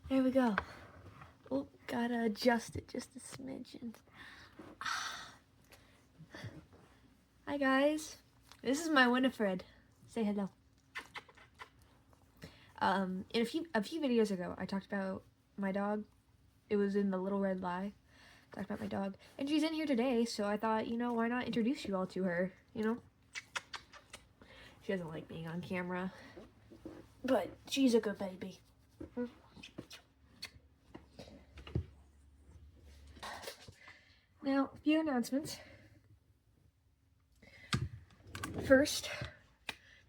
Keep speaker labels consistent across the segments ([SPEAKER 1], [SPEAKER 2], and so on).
[SPEAKER 1] There we go. Oh, gotta adjust it just a smidgen. Hi guys, this is my Winifred. Say hello. In a few videos ago, I talked about my dog. It was in the Little Red Lie. Talked about my dog, and she's in here today. So I thought, why not introduce you all to her? She doesn't like being on camera, but she's a good baby. Now, a few announcements. First,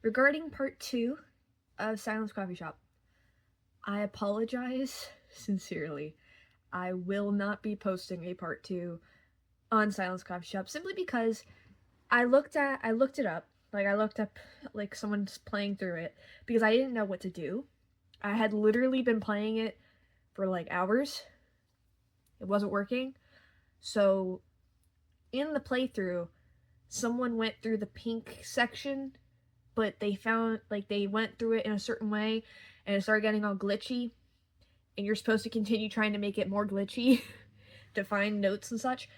[SPEAKER 1] regarding part 2 of Silence Coffee Shop, I apologize sincerely. I will not be posting a part 2 on Silence Coffee Shop simply because I looked it up. I looked up someone's playing through it because I didn't know what to do. I had literally been playing it for hours. It wasn't working. So in the playthrough, someone went through the pink section, but they found they went through it in a certain way and it started getting all glitchy, and you're supposed to continue trying to make it more glitchy to find notes and such.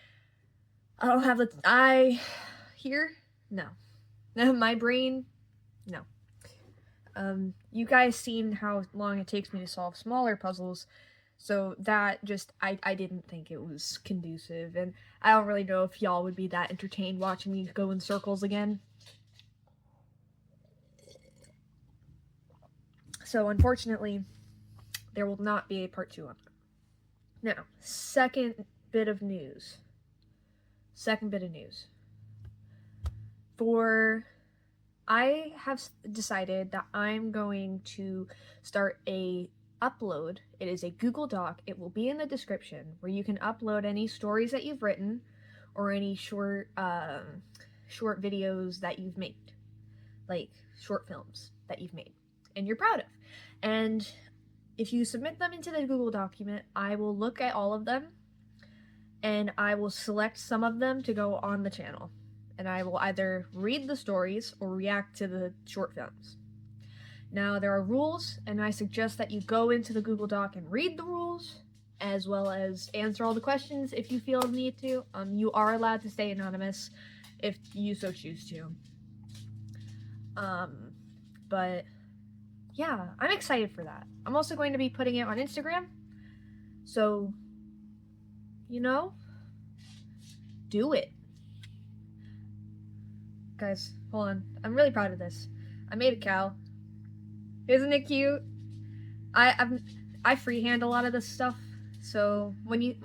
[SPEAKER 1] I don't have the here. No. My brain, no. You guys seen how long it takes me to solve smaller puzzles, so that just, I didn't think it was conducive, and I don't really know if y'all would be that entertained watching me go in circles again. So unfortunately, there will not be a part 2 on it. Now, second bit of news. I have decided that I'm going to start a upload. It is a Google Doc. It will be in the description, where you can upload any stories that you've written or any short videos that you've made, like short films that you've made and you're proud of. And if you submit them into the Google document, I will look at all of them and I will select some of them to go on the channel. And I will either read the stories or react to the short films. Now, there are rules, and I suggest that you go into the Google Doc and read the rules, as well as answer all the questions if you feel the need to. You are allowed to stay anonymous if you so choose to. But yeah, I'm excited for that. I'm also going to be putting it on Instagram, so, do it. Guys, hold on. I'm really proud of this. I made a cow. Isn't it cute? I freehand a lot of this stuff. So when you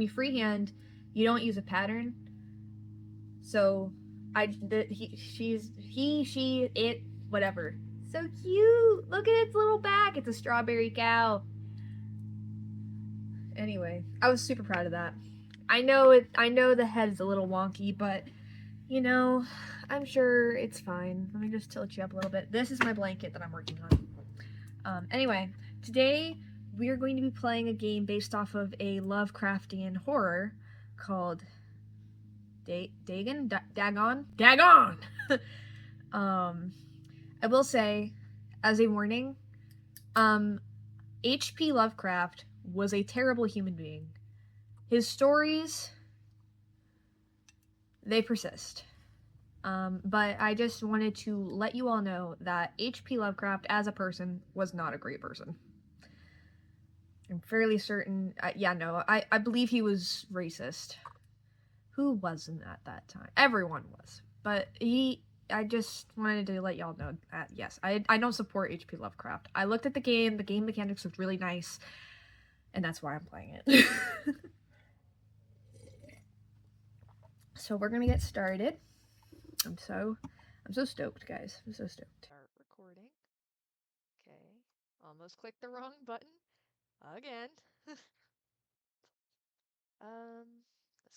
[SPEAKER 1] freehand, you don't use a pattern. So she, it, whatever. So cute. Look at its little back. It's a strawberry cow. Anyway, I was super proud of that. I know the head's a little wonky, but I'm sure it's fine. Let me just tilt you up a little bit. This is my blanket that I'm working on. Anyway, today we are going to be playing a game based off of a Lovecraftian horror called Dagon. I will say, as a warning, H.P. Lovecraft was a terrible human being. His stories, they persist. But I just wanted to let you all know that H.P. Lovecraft as a person was not a great person. I'm fairly certain, I believe he was racist. Who wasn't at that time? Everyone was. But I just wanted to let y'all know that, yes, I don't support H.P. Lovecraft. I looked at the game mechanics looked really nice, and that's why I'm playing it. So we're gonna get started. I'm so stoked, guys. I'm so stoked.
[SPEAKER 2] Start recording. Okay. Almost clicked the wrong button. Again. Let's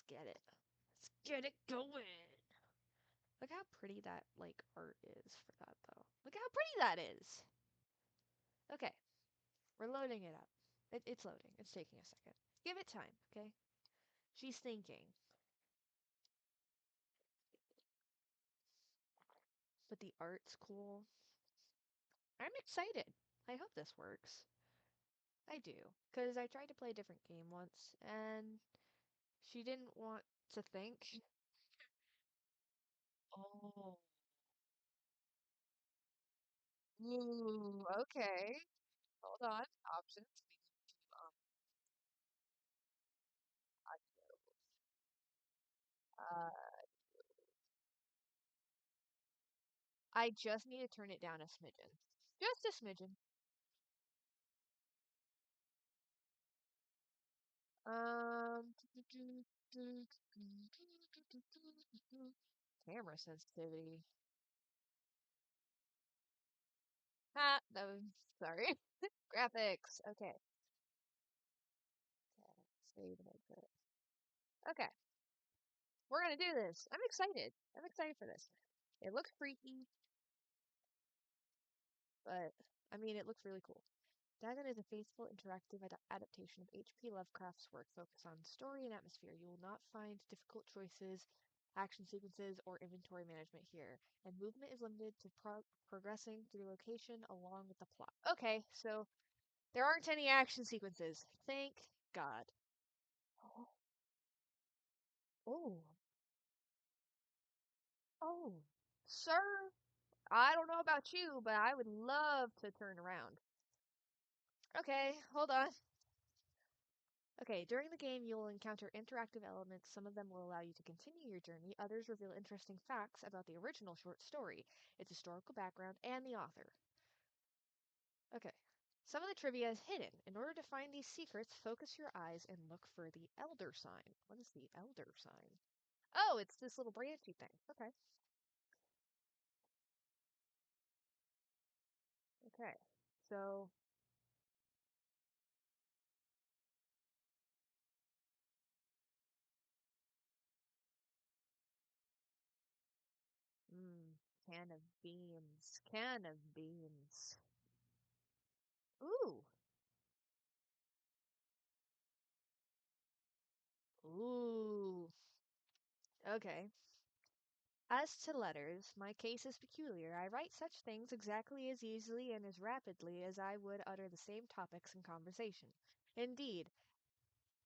[SPEAKER 2] get it. Let's get it going. Look how pretty that, art is for that, though. Look how pretty that is. Okay. We're loading it up. It's loading. It's taking a second. Give it time, okay? She's thinking. But the art's cool. I'm excited. I hope this works. I do. Because I tried to play a different game once, and she didn't want to think. Oh. Ooh, okay. Hold on. Options. We need to, uh, I just need to turn it down a smidgen. Just a smidgen. Um, camera sensitivity. Ah, that was, sorry. Graphics. Okay. Okay. Save and exit. Okay. We're gonna do this. I'm excited. I'm excited for this. It looks freaky, but I mean, it looks really cool. Dagon is a faithful, interactive adaptation of H.P. Lovecraft's work focused on story and atmosphere. You will not find difficult choices, action sequences, or inventory management here, and movement is limited to progressing through location along with the plot. Okay, so there aren't any action sequences. Thank God. Oh, oh, sir. I don't know about you, but I would love to turn around. Okay, hold on. Okay, during the game, you will encounter interactive elements. Some of them will allow you to continue your journey, others reveal interesting facts about the original short story, its historical background, and the author. Okay. Some of the trivia is hidden. In order to find these secrets, focus your eyes and look for the Elder Sign. What is the Elder Sign? Oh, it's this little branchy thing. Okay. Okay. So, mm, can of beans. Can of beans. Ooh. Ooh. Okay. As to letters, my case is peculiar. I write such things exactly as easily and as rapidly as I would utter the same topics in conversation. Indeed,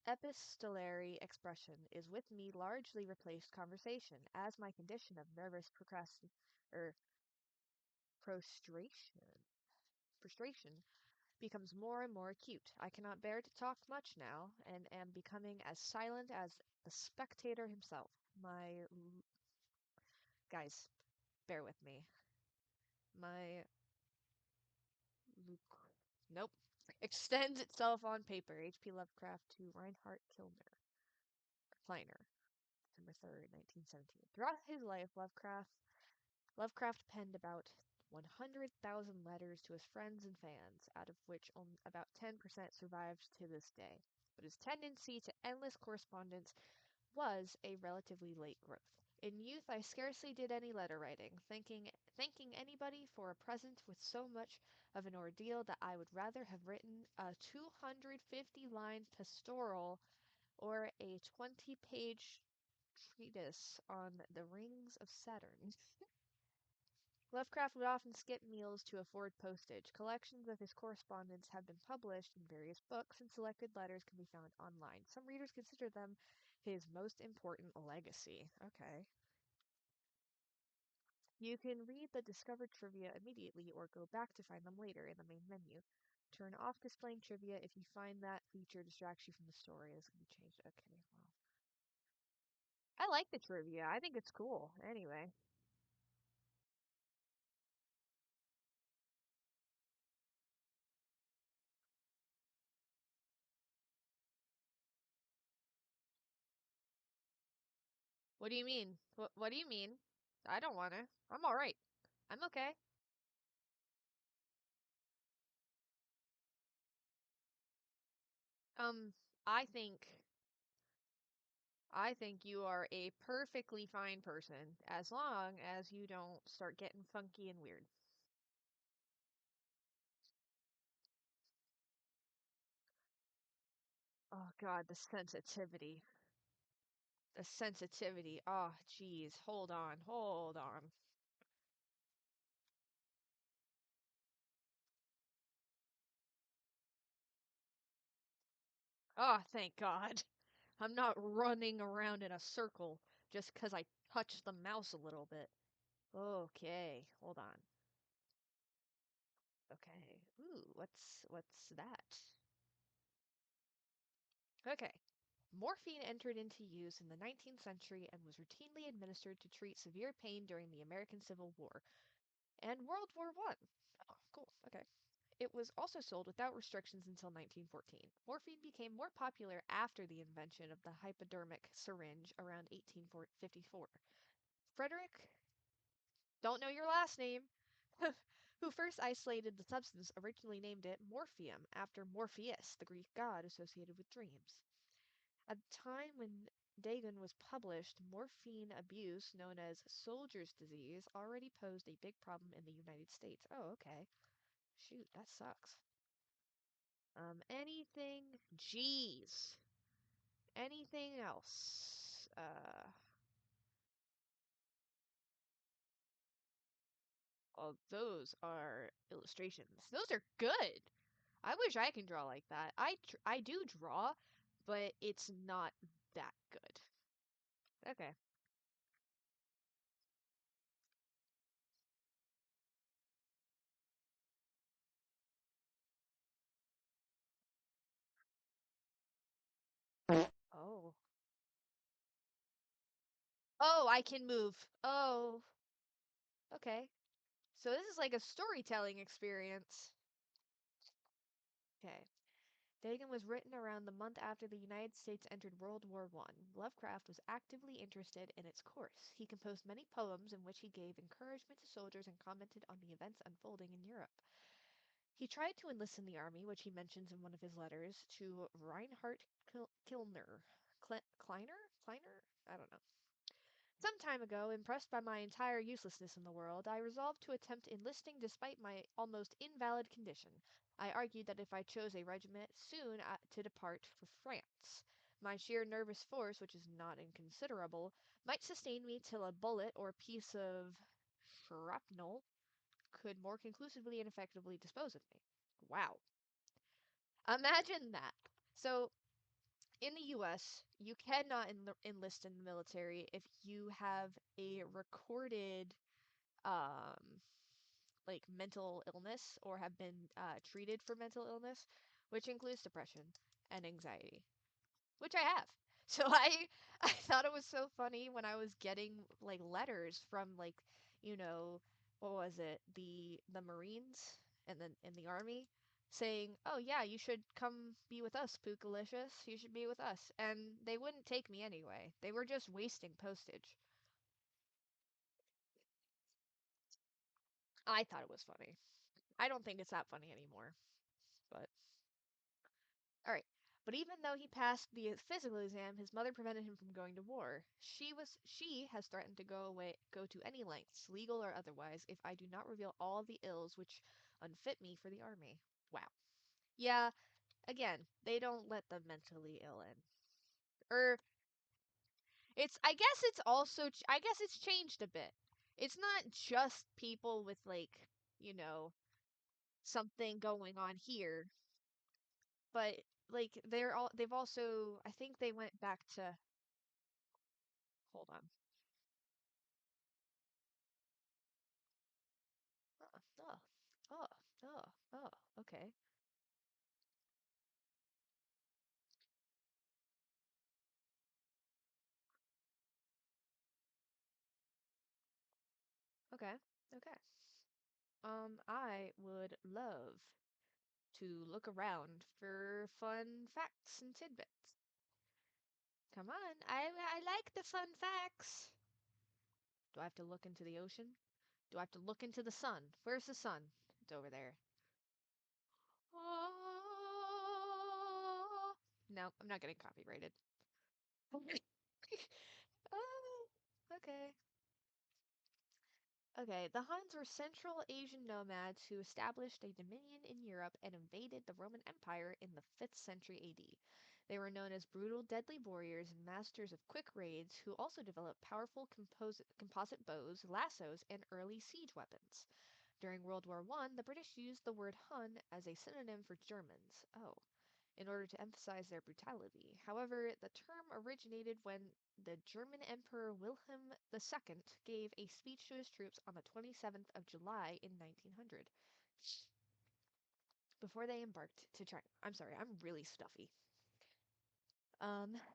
[SPEAKER 2] epistolary expression is with me largely replaced conversation, as my condition of nervous er, prostration frustration becomes more and more acute. I cannot bear to talk much now, and am becoming as silent as the spectator himself. Guys, bear with me. My Luke. Nope. Extends itself on paper. H.P. Lovecraft to Reinhard Kleiner, December 3rd, 1917. Throughout his life, Lovecraft penned about 100,000 letters to his friends and fans, out of which only about 10% survived to this day. But his tendency to endless correspondence was a relatively late growth. In youth, I scarcely did any letter writing, thanking anybody for a present with so much of an ordeal that I would rather have written a 250-line pastoral or a 20-page treatise on the rings of Saturn. Lovecraft would often skip meals to afford postage. Collections of his correspondence have been published in various books, and selected letters can be found online. Some readers consider them his most important legacy. Okay. You can read the discovered trivia immediately or go back to find them later in the main menu. Turn off displaying trivia if you find that feature distracts you from the story. This can be changed. Okay, well. I like the trivia. I think it's cool. Anyway. What do you mean? What do you mean? I don't wanna. I'm alright. I'm okay. Um, I think I think you are a perfectly fine person as long as you don't start getting funky and weird. Oh God, the sensitivity. The sensitivity. Oh, geez. Hold on. Hold on. Oh, thank God. I'm not running around in a circle just 'cause I touched the mouse a little bit. Okay, hold on. Okay. Ooh, what's that? Okay. Morphine entered into use in the 19th century and was routinely administered to treat severe pain during the American Civil War and World War One. Oh, cool. Okay. It was also sold without restrictions until 1914. Morphine became more popular after the invention of the hypodermic syringe around 1854. Frederick, don't know your last name, who first isolated the substance, originally named it morphium after Morpheus, the Greek god associated with dreams. At the time when Dagon was published, morphine abuse, known as soldier's disease, already posed a big problem in the United States. Oh, okay. Shoot, that sucks. Anything? Jeez. Anything else? Oh, those are illustrations. Those are good. I wish I can draw like that. I do draw, but it's not that good. Okay. Oh. Oh, I can move. Oh, okay. So this is like a storytelling experience. Okay. Dagon was written around the month after the United States entered World War One. Lovecraft was actively interested in its course. He composed many poems in which he gave encouragement to soldiers and commented on the events unfolding in Europe. He tried to enlist in the army, which he mentions in one of his letters to Reinhard Kilner. Kleiner? I don't know. Some time ago, impressed by my entire uselessness in the world, I resolved to attempt enlisting despite my almost invalid condition. I argued that if I chose a regiment soon to depart for France, my sheer nervous force, which is not inconsiderable, might sustain me till a bullet or piece of shrapnel could more conclusively and effectively dispose of me. Wow. Imagine that. So, in the US, you cannot enlist in the military if you have a recorded um like mental illness or have been treated for mental illness, which includes depression and anxiety, which I have. So I thought it was so funny when I was getting like letters from like, you know, what was it? The Marines and then in the army saying, "Oh yeah, you should come be with us, Pookalicious. You should be with us." And they wouldn't take me anyway. They were just wasting postage. I thought it was funny. I don't think it's that funny anymore, but all right. But even though he passed the physical exam, his mother prevented him from going to war. She has threatened to go to any lengths, legal or otherwise, if I do not reveal all the ills which unfit me for the army. Wow. Yeah, again, they don't let the mentally ill in. Or it's I guess it's changed a bit. It's not just people with like, you know, something going on here, but like they've also I think they went back to hold on. Oh, oh, oh, oh, okay. Okay. Okay. I would love to look around for fun facts and tidbits. Come on. I like the fun facts. Do I have to look into the ocean? Do I have to look into the sun? Where's the sun? It's over there. Ah. No, I'm not getting copyrighted. Oh, okay. Okay, the Huns were Central Asian nomads who established a dominion in Europe and invaded the Roman Empire in the 5th century AD. They were known as brutal, deadly warriors and masters of quick raids who also developed powerful composite bows, lassos, and early siege weapons. During World War I, the British used the word Hun as a synonym for Germans. Oh. in order to emphasize their brutality. However, the term originated when the German Emperor Wilhelm II gave a speech to his troops on the 27th of July in 1900 before they embarked to China. I'm sorry, I'm really stuffy.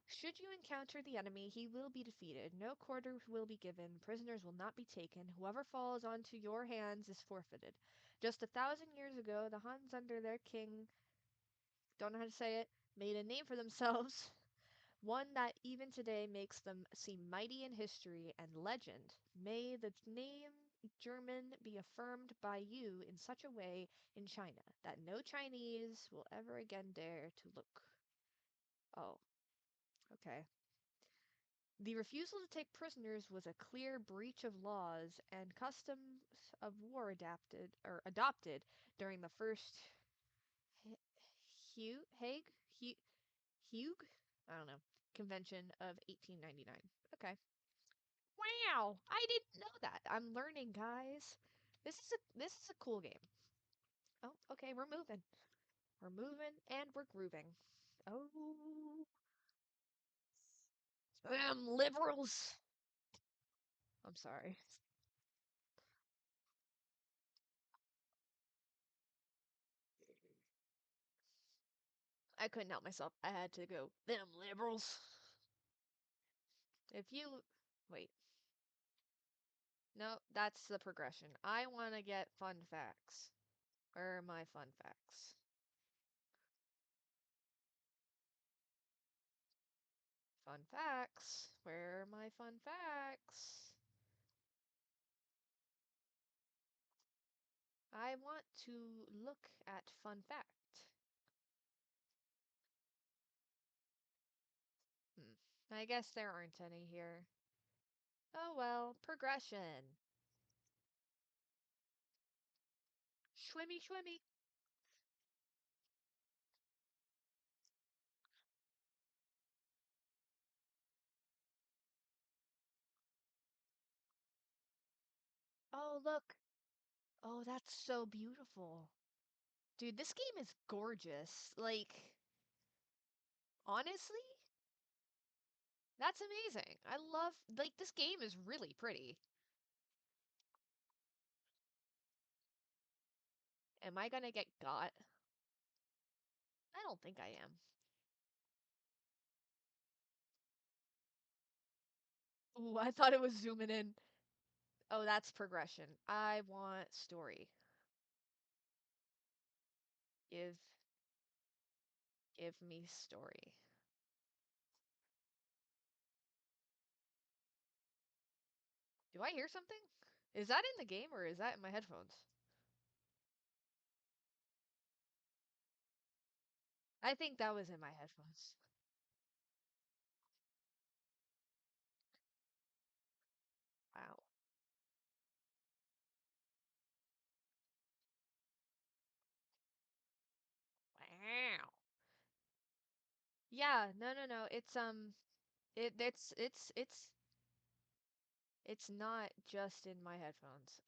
[SPEAKER 2] Should you encounter the enemy, he will be defeated. No quarter will be given. Prisoners will not be taken. Whoever falls onto your hands is forfeited. Just 1,000 years ago, the Huns, under their king, don't know how to say it, made a name for themselves. One that even today makes them seem mighty in history and legend. May the name German be affirmed by you in such a way in China that no Chinese will ever again dare to look. Oh, okay. The refusal to take prisoners was a clear breach of laws and customs of war adopted during the first Hague Hugh I don't know convention of 1899. Okay. Wow, I didn't know that. I'm learning, guys. This is a cool game. Oh, okay, we're moving. We're moving and we're grooving. Oh, liberals. I'm sorry. I couldn't help myself. I had to go, them liberals. If you. Wait. No, that's the progression. I want to get fun facts. Where are my fun facts? Fun facts. Where are my fun facts? I want to look at fun fact. I guess there aren't any here. Oh well, progression. Shwimmy shwimmy. Oh, look. Oh, that's so beautiful. Dude, this game is gorgeous. Like, honestly, that's amazing. I love, like, this game is really pretty. Am I gonna get got? I don't think I am. Ooh, I thought it was zooming in. Oh, that's progression. I want story. Give, give me story. Do I hear something? Is that in the game or is that in my headphones? I think that was in my headphones. Wow. Wow. Yeah, no, no, no. It's not just in my headphones.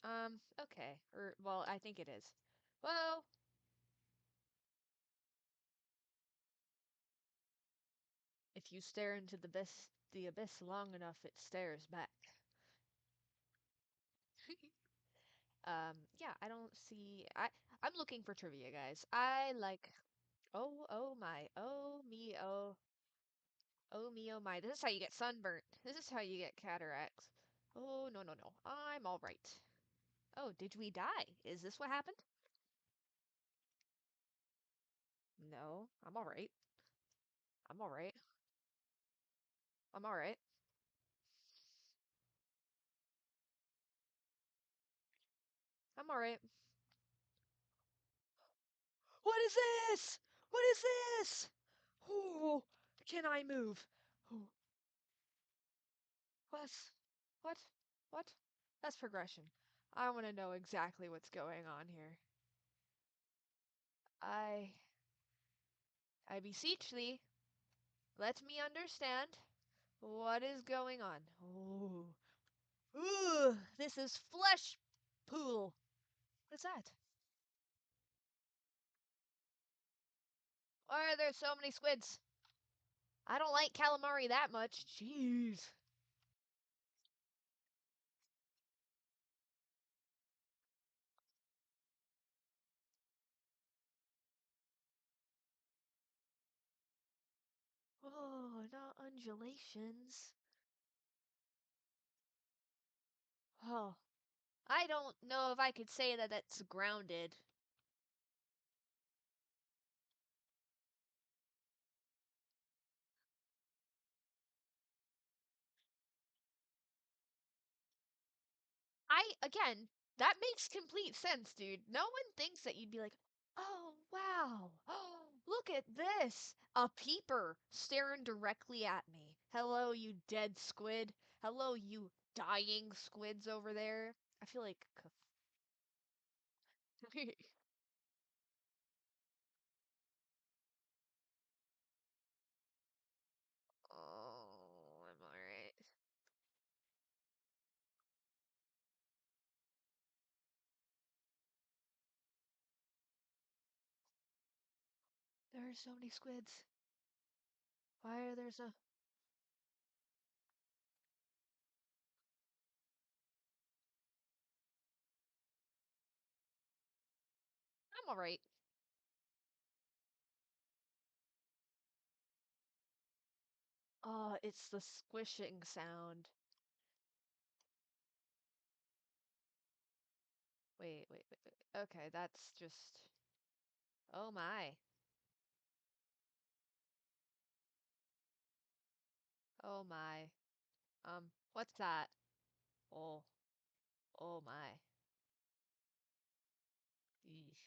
[SPEAKER 2] Okay. Or well, I think it is. Well, if you stare into the abyss long enough, it stares back. Yeah, I don't see I'm looking for trivia, guys. I like oh my. Oh me oh. Oh me oh my. This is how you get sunburnt. This is how you get cataracts. Oh no no no. I'm all right. Oh, did we die? Is this what happened? No, I'm all right. I'm all right. I'm all right. I'm all right. What is this? What is this? Oh, can I move? Oh, what? What? What? That's progression. I want to know exactly what's going on here. I I beseech thee, let me understand what is going on. Oh, ooh, this is flesh pool. What is that? Why are there so many squids? I don't like calamari that much. Jeez. Oh, not undulations. Oh, I don't know if I could say that it's grounded. Again, that makes complete sense, dude. No one thinks that you'd be like, oh, wow. Oh, look at this. A peeper staring directly at me. Hello, you dead squid. Hello, you dying squids over there. I feel like. Oh, I'm alright. There are so many squids. Why are there so. I'm alright. Oh, it's the squishing sound. Wait. Okay, that's just. Oh my. Oh my. What's that? Oh, oh my. Eesh.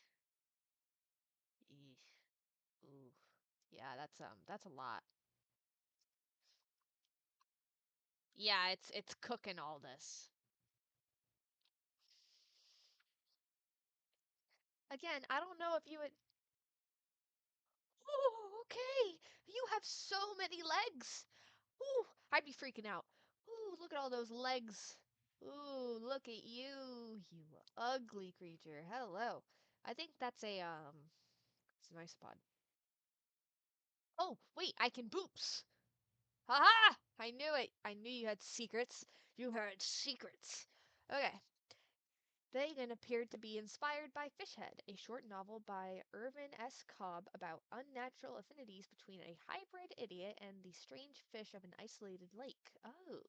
[SPEAKER 2] Eesh. Ooh. Yeah, that's a lot. Yeah, it's cooking all this. Again, I don't know if you would. Oh, okay. You have so many legs. Ooh, I'd be freaking out. Ooh, look at all those legs. Ooh, look at you, you ugly creature. Hello. I think that's it's an isopod. Oh, wait, I can boops. Haha! I knew it. I knew you had secrets. You had secrets. Okay. Dagon appeared to be inspired by Fishhead, a short novel by Irvin S. Cobb about unnatural affinities between a hybrid idiot and the strange fish of an isolated lake. Oh.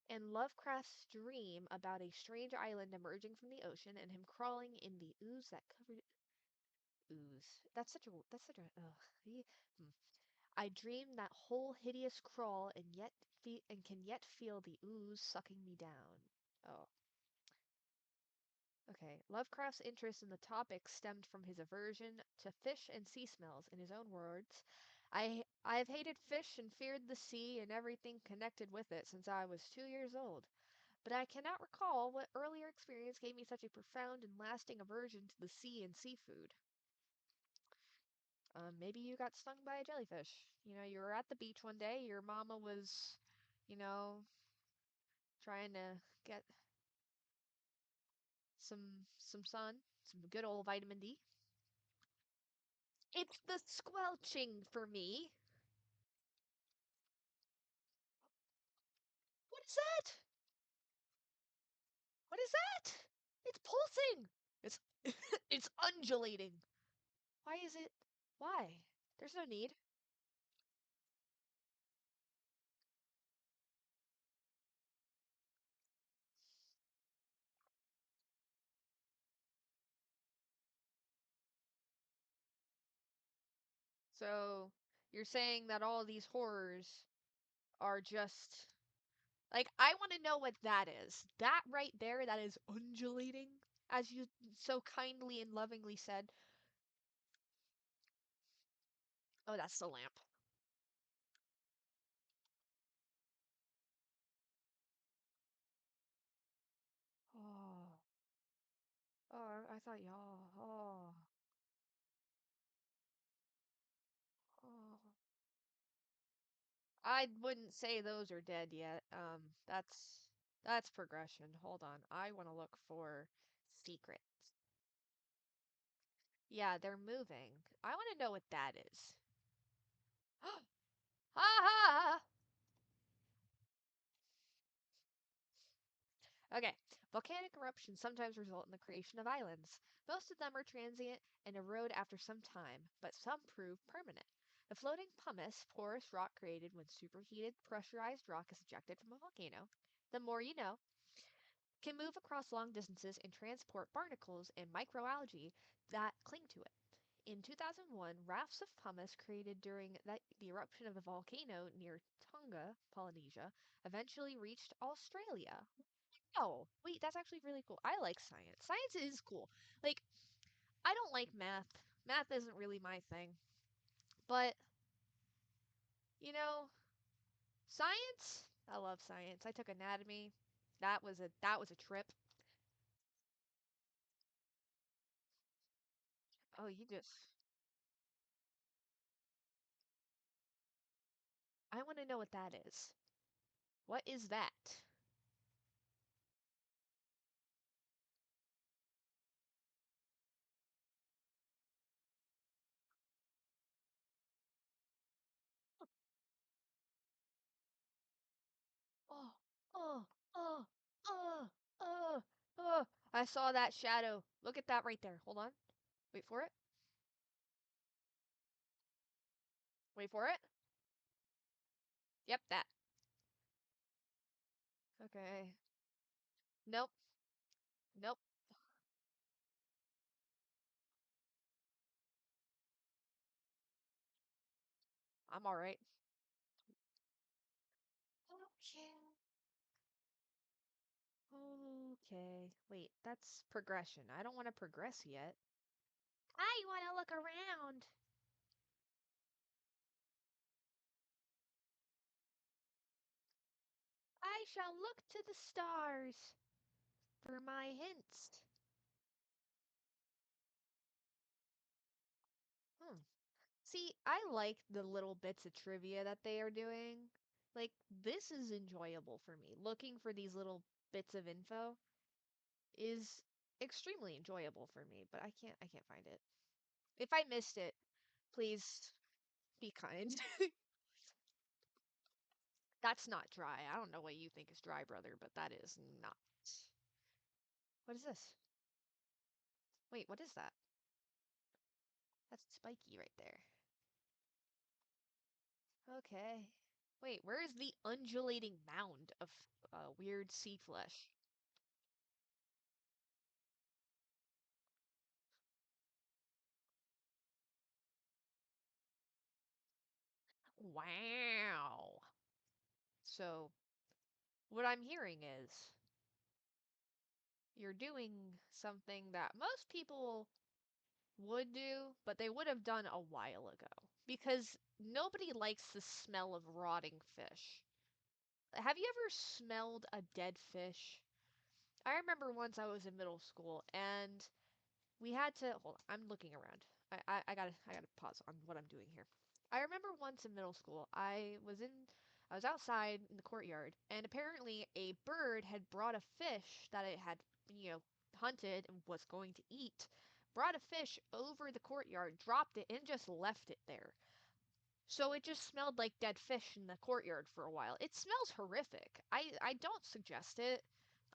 [SPEAKER 2] And Lovecraft's dream about a strange island emerging from the ocean and him crawling in the ooze that covered ooze. That's such a ugh. Hmm. I dream that whole hideous crawl and can yet feel the ooze sucking me down. Oh, okay. Lovecraft's interest in the topic stemmed from his aversion to fish and sea smells. In his own words, I've hated fish and feared the sea and everything connected with it since I was 2 years old. But I cannot recall what earlier experience gave me such a profound and lasting aversion to the sea and seafood. Maybe you got stung by a jellyfish. You know, you were at the beach one day, your mama was, you know, trying to get some sun, some good old vitamin D. It's the squelching for me. What is that? What is that? It's pulsing. It's it's undulating. Why is it? Why? There's no need. So, you're saying that all these horrors are just like I want to know what that is. That right there, that is undulating, as you so kindly and lovingly said. Oh, that's the lamp. Oh, oh, I thought y'all. Oh, oh. I wouldn't say those are dead yet. That's progression. Hold on. I want to look for secrets. Yeah, they're moving. I want to know what that is. Ha ha! Okay, volcanic eruptions sometimes result in the creation of islands. Most of them are transient and erode after some time, but some prove permanent. The floating pumice, porous rock created when superheated, pressurized rock is ejected from a volcano, the more you know, can move across long distances and transport barnacles and microalgae that cling to it. In 2001, rafts of pumice created during the eruption of a volcano near Tonga, Polynesia, eventually reached Australia. Oh, wait, that's actually really cool. I like science. Science is cool. Like, I don't like math. Math isn't really my thing. But, you know, science, I love science. I took anatomy. That was a trip. Oh, you just I want to know what that is. What is that? Oh, oh, oh, oh, oh, oh. I saw that shadow. Look at that right there. Hold on. Wait for it. Wait for it. Yep, that. Okay. Nope. Nope. I'm all right. Okay. Okay. Wait, that's progression. I don't want to progress yet. I want to look around. I shall look to the stars for my hints. Hmm. See, I like the little bits of trivia that they are doing. Like, this is enjoyable for me. Looking for these little bits of info is extremely enjoyable for me, but I can't find it. If I missed it, please be kind. That's not dry. I don't know what you think is dry, brother, but that is not. What is this? Wait, what is that? That's spiky right there. Okay. Wait, where is the undulating mound of weird sea flesh? Wow. So, what I'm hearing is you're doing something that most people would do, but they would have done a while ago. Because nobody likes the smell of rotting fish. Have you ever smelled a dead fish? I remember once I was in middle school and we had to hold on, I'm looking around. I gotta pause on what I'm doing here. I remember once in middle school, I was outside in the courtyard, and apparently a bird had brought a fish that it had, hunted and was going to eat, brought a fish over the courtyard, dropped it, and just left it there. So it just smelled like dead fish in the courtyard for a while. It smells horrific. I don't suggest it.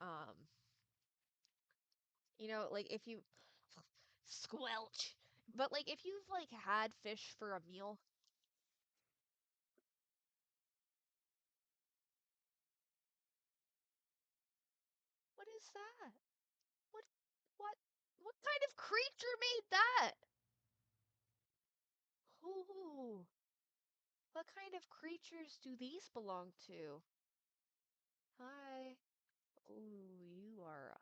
[SPEAKER 2] Um, like if you squelch. But like if you've like had fish for a meal, what is that? What what what kind of creature made that? Ooh, what kind of creatures do these belong to? Hi. Ooh, you are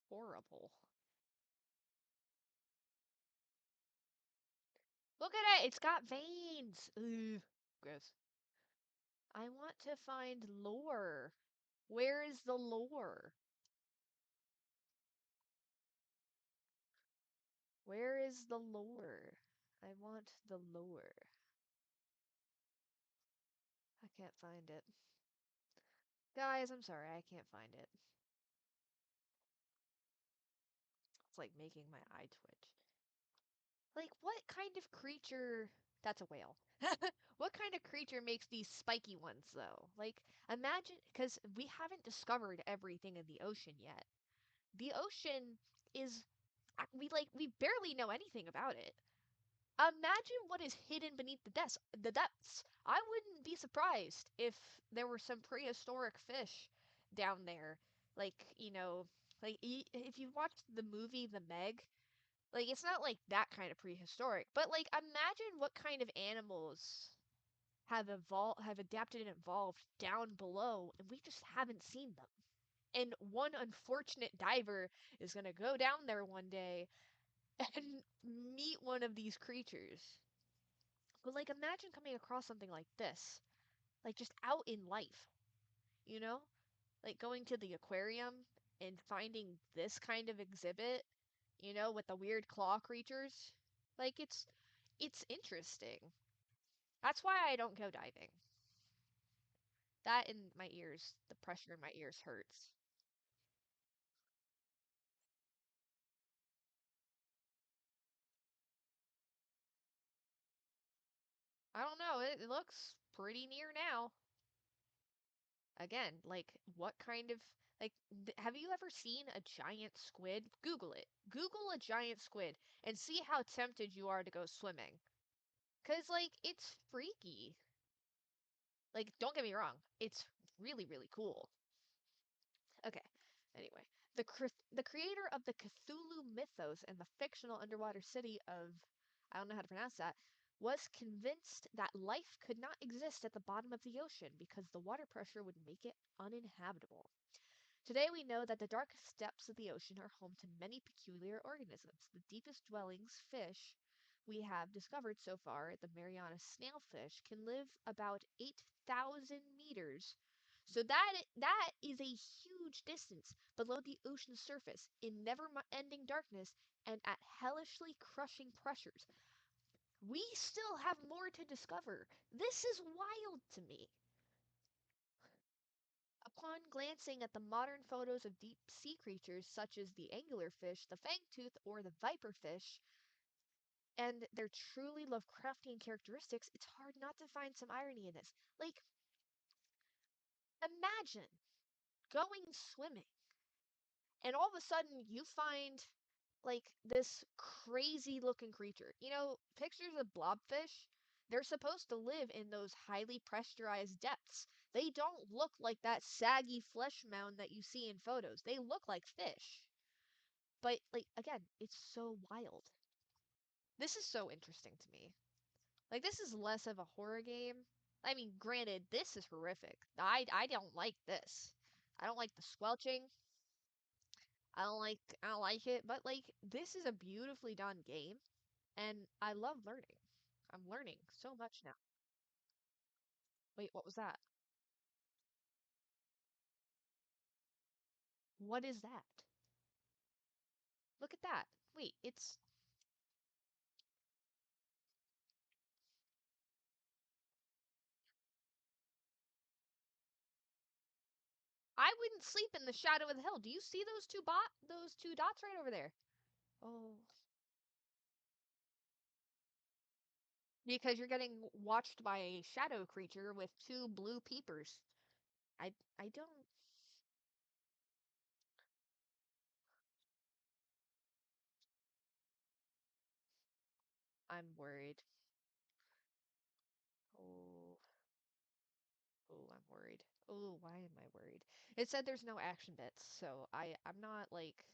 [SPEAKER 2] horrible. Look at it, it's got veins. Ooh, gross. I want to find lore. Where is the lore? Where is the lore? I want the lore. I can't find it. Guys, I'm sorry, I can't find it. It's like making my eye twitch. Like, what kind of creature? That's a whale. What kind of creature makes these spiky ones, though? Like, imagine, because we haven't discovered everything in the ocean yet. The ocean is, we barely know anything about it. Imagine what is hidden beneath the depths. I wouldn't be surprised if there were some prehistoric fish down there. Like, like if you watched the movie The Meg, like it's not like that kind of prehistoric, but like imagine what kind of animals have adapted and evolved down below and we just haven't seen them. And one unfortunate diver is going to go down there one day and meet one of these creatures. But like imagine coming across something like this, like just out in life, you know? Like going to the aquarium and finding this kind of exhibit, with the weird claw creatures. Like it's interesting. That's why I don't go diving. That in my ears, the pressure in my ears hurts. I don't know, it looks pretty near now. Again, like what kind of have you ever seen a giant squid? Google it. Google a giant squid and see how tempted you are to go swimming. 'Cause like it's freaky. Like don't get me wrong, it's really really cool. Okay. Anyway, the creator of the Cthulhu mythos and the fictional underwater city of I don't know how to pronounce that was convinced that life could not exist at the bottom of the ocean because the water pressure would make it uninhabitable. Today we know that the darkest depths of the ocean are home to many peculiar organisms. The deepest dwellings, fish, we have discovered so far, the Mariana snailfish, can live about 8,000 meters. So that is a huge distance below the ocean's surface in never-ending darkness and at hellishly crushing pressures. We still have more to discover. This is wild to me. Upon glancing at the modern photos of deep sea creatures such as the anglerfish, the fangtooth, or the viperfish, and their truly Lovecraftian characteristics, it's hard not to find some irony in this. Like, imagine going swimming and all of a sudden you find like this crazy looking creature. Pictures of blobfish, they're supposed to live in those highly pressurized depths. They don't look like that saggy flesh mound that you see in photos. They look like fish. But like again, it's so wild. This is so interesting to me. Like this is less of a horror game. I mean, granted, this is horrific. I don't like this. I don't like the squelching. I don't like it, but like this is a beautifully done game and I love learning. I'm learning so much now. Wait, what was that? What is that? Look at that. Wait, it's I wouldn't sleep in the shadow of the hill. Do you see those two dots right over there? Oh, because you're getting watched by a shadow creature with two blue peepers. I don't I'm worried. Oh, oh, I'm worried. Oh, why am I worried? It said there's no action bits, so I'm not like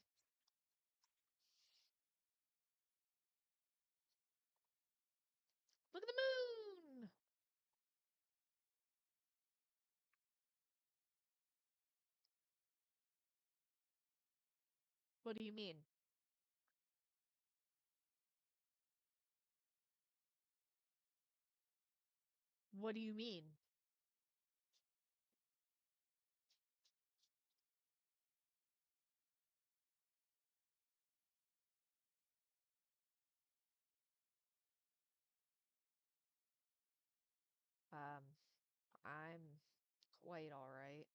[SPEAKER 2] look at the moon. What do you mean? What do you mean? Um, I'm quite all right.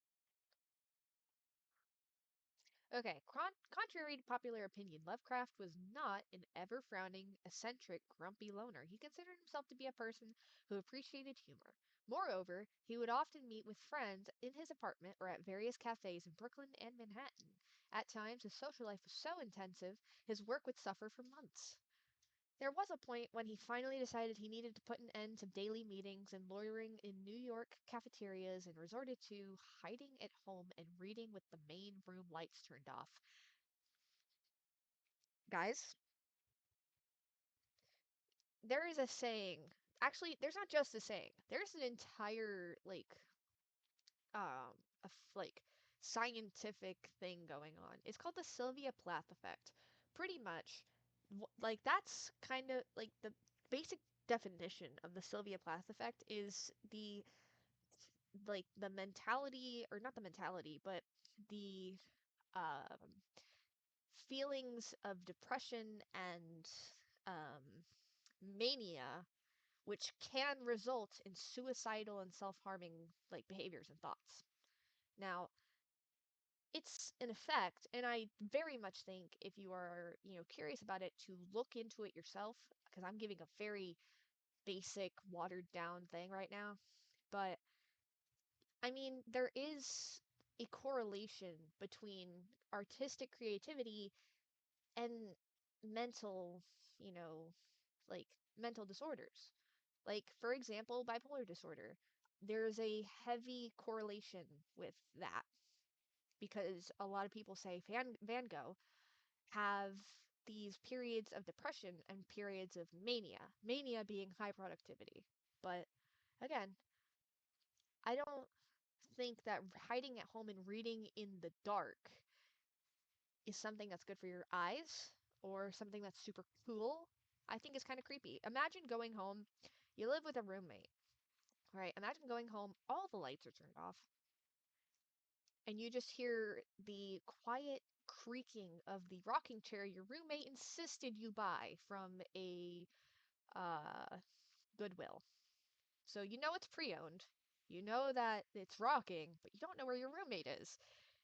[SPEAKER 2] Okay, contrary to popular opinion, Lovecraft was not an ever frowning, eccentric, grumpy loner. He considered himself to be a person who appreciated humor. Moreover, he would often meet with friends in his apartment or at various cafes in Brooklyn and Manhattan. At times, his social life was so intensive, his work would suffer for months. There was a point when he finally decided he needed to put an end to daily meetings and loitering in New York cafeterias and resorted to hiding at home and reading with the main room lights turned off. Guys, there is a saying. Actually, there's not just a saying. There's an entire um like scientific thing going on. It's called the Sylvia Plath effect. Pretty much like that's kind of like the basic definition of the Sylvia Plath effect is the mentality, or not the mentality, but the um feelings of depression and um mania, which can result in suicidal and self-harming behaviors and thoughts. Now, it's an effect, and I very much think if you are, curious about it, to look into it yourself, because I'm giving a very basic, watered down thing right now. But I mean, there is a correlation between artistic creativity and mental, you know, mental disorders. Like, for example, bipolar disorder. There's a heavy correlation with that because a lot of people say Van Gogh have these periods of depression and periods of mania, mania being high productivity. But again, I don't think that hiding at home and reading in the dark is something that's good for your eyes or something that's super cool. I think it's kind of creepy. Imagine going home, you live with a roommate, right? Imagine going home, all the lights are turned off, and you just hear the quiet creaking of the rocking chair your roommate insisted you buy from a uh, Goodwill. So you know it's pre-owned. You know that it's rocking, but you don't know where your roommate is.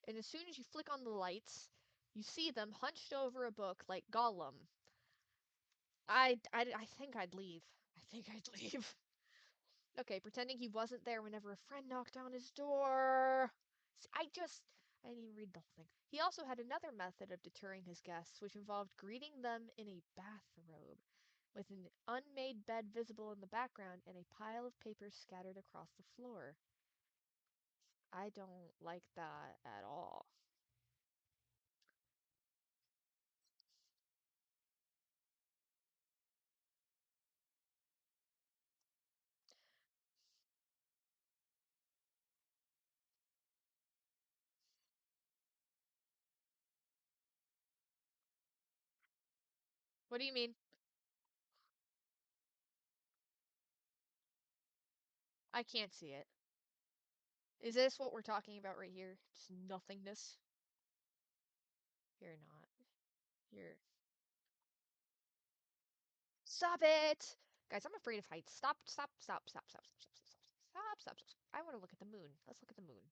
[SPEAKER 2] And as soon as you flick on the lights, you see them hunched over a book like Gollum. I think I'd leave. I think I'd leave. Okay, pretending he wasn't there whenever a friend knocked on his door. I didn't even read the whole thing. He also had another method of deterring his guests, which involved greeting them in a bathrobe, with an unmade bed visible in the background and a pile of papers scattered across the floor. I don't like that at all. What do you mean? I can't see it. Is this what we're talking about right here? Just nothingness? You're not. You're. Stop it! Guys, I'm afraid of heights. Stop, stop, stop, stop, stop, stop, stop, stop, stop, stop, stop, stop. I want to look at the moon. Let's look at the moon.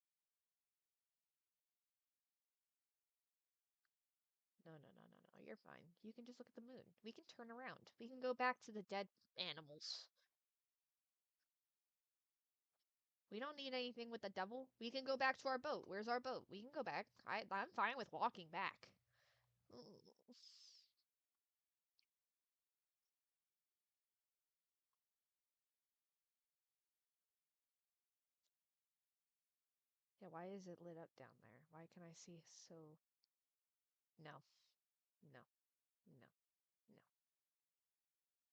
[SPEAKER 2] No, no, no, no, no. You're fine. You can just look at the moon. We can turn around. We can go back to the dead animals. We don't need anything with the devil. We can go back to our boat. Where's our boat? We can go back. I'm fine with walking back. Mm. Yeah, why is it lit up down there? Why can I see so... No, no, no, no.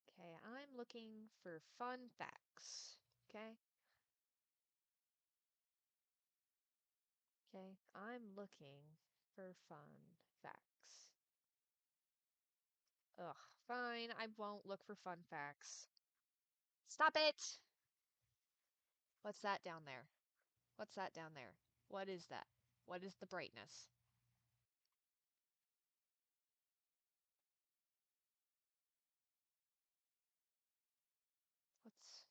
[SPEAKER 2] Okay, I'm looking for fun facts. Okay? Okay, I'm looking for fun facts. Ugh, fine, I won't look for fun facts. Stop it! What's that down there? What's that down there? What is that? What is the brightness? What's...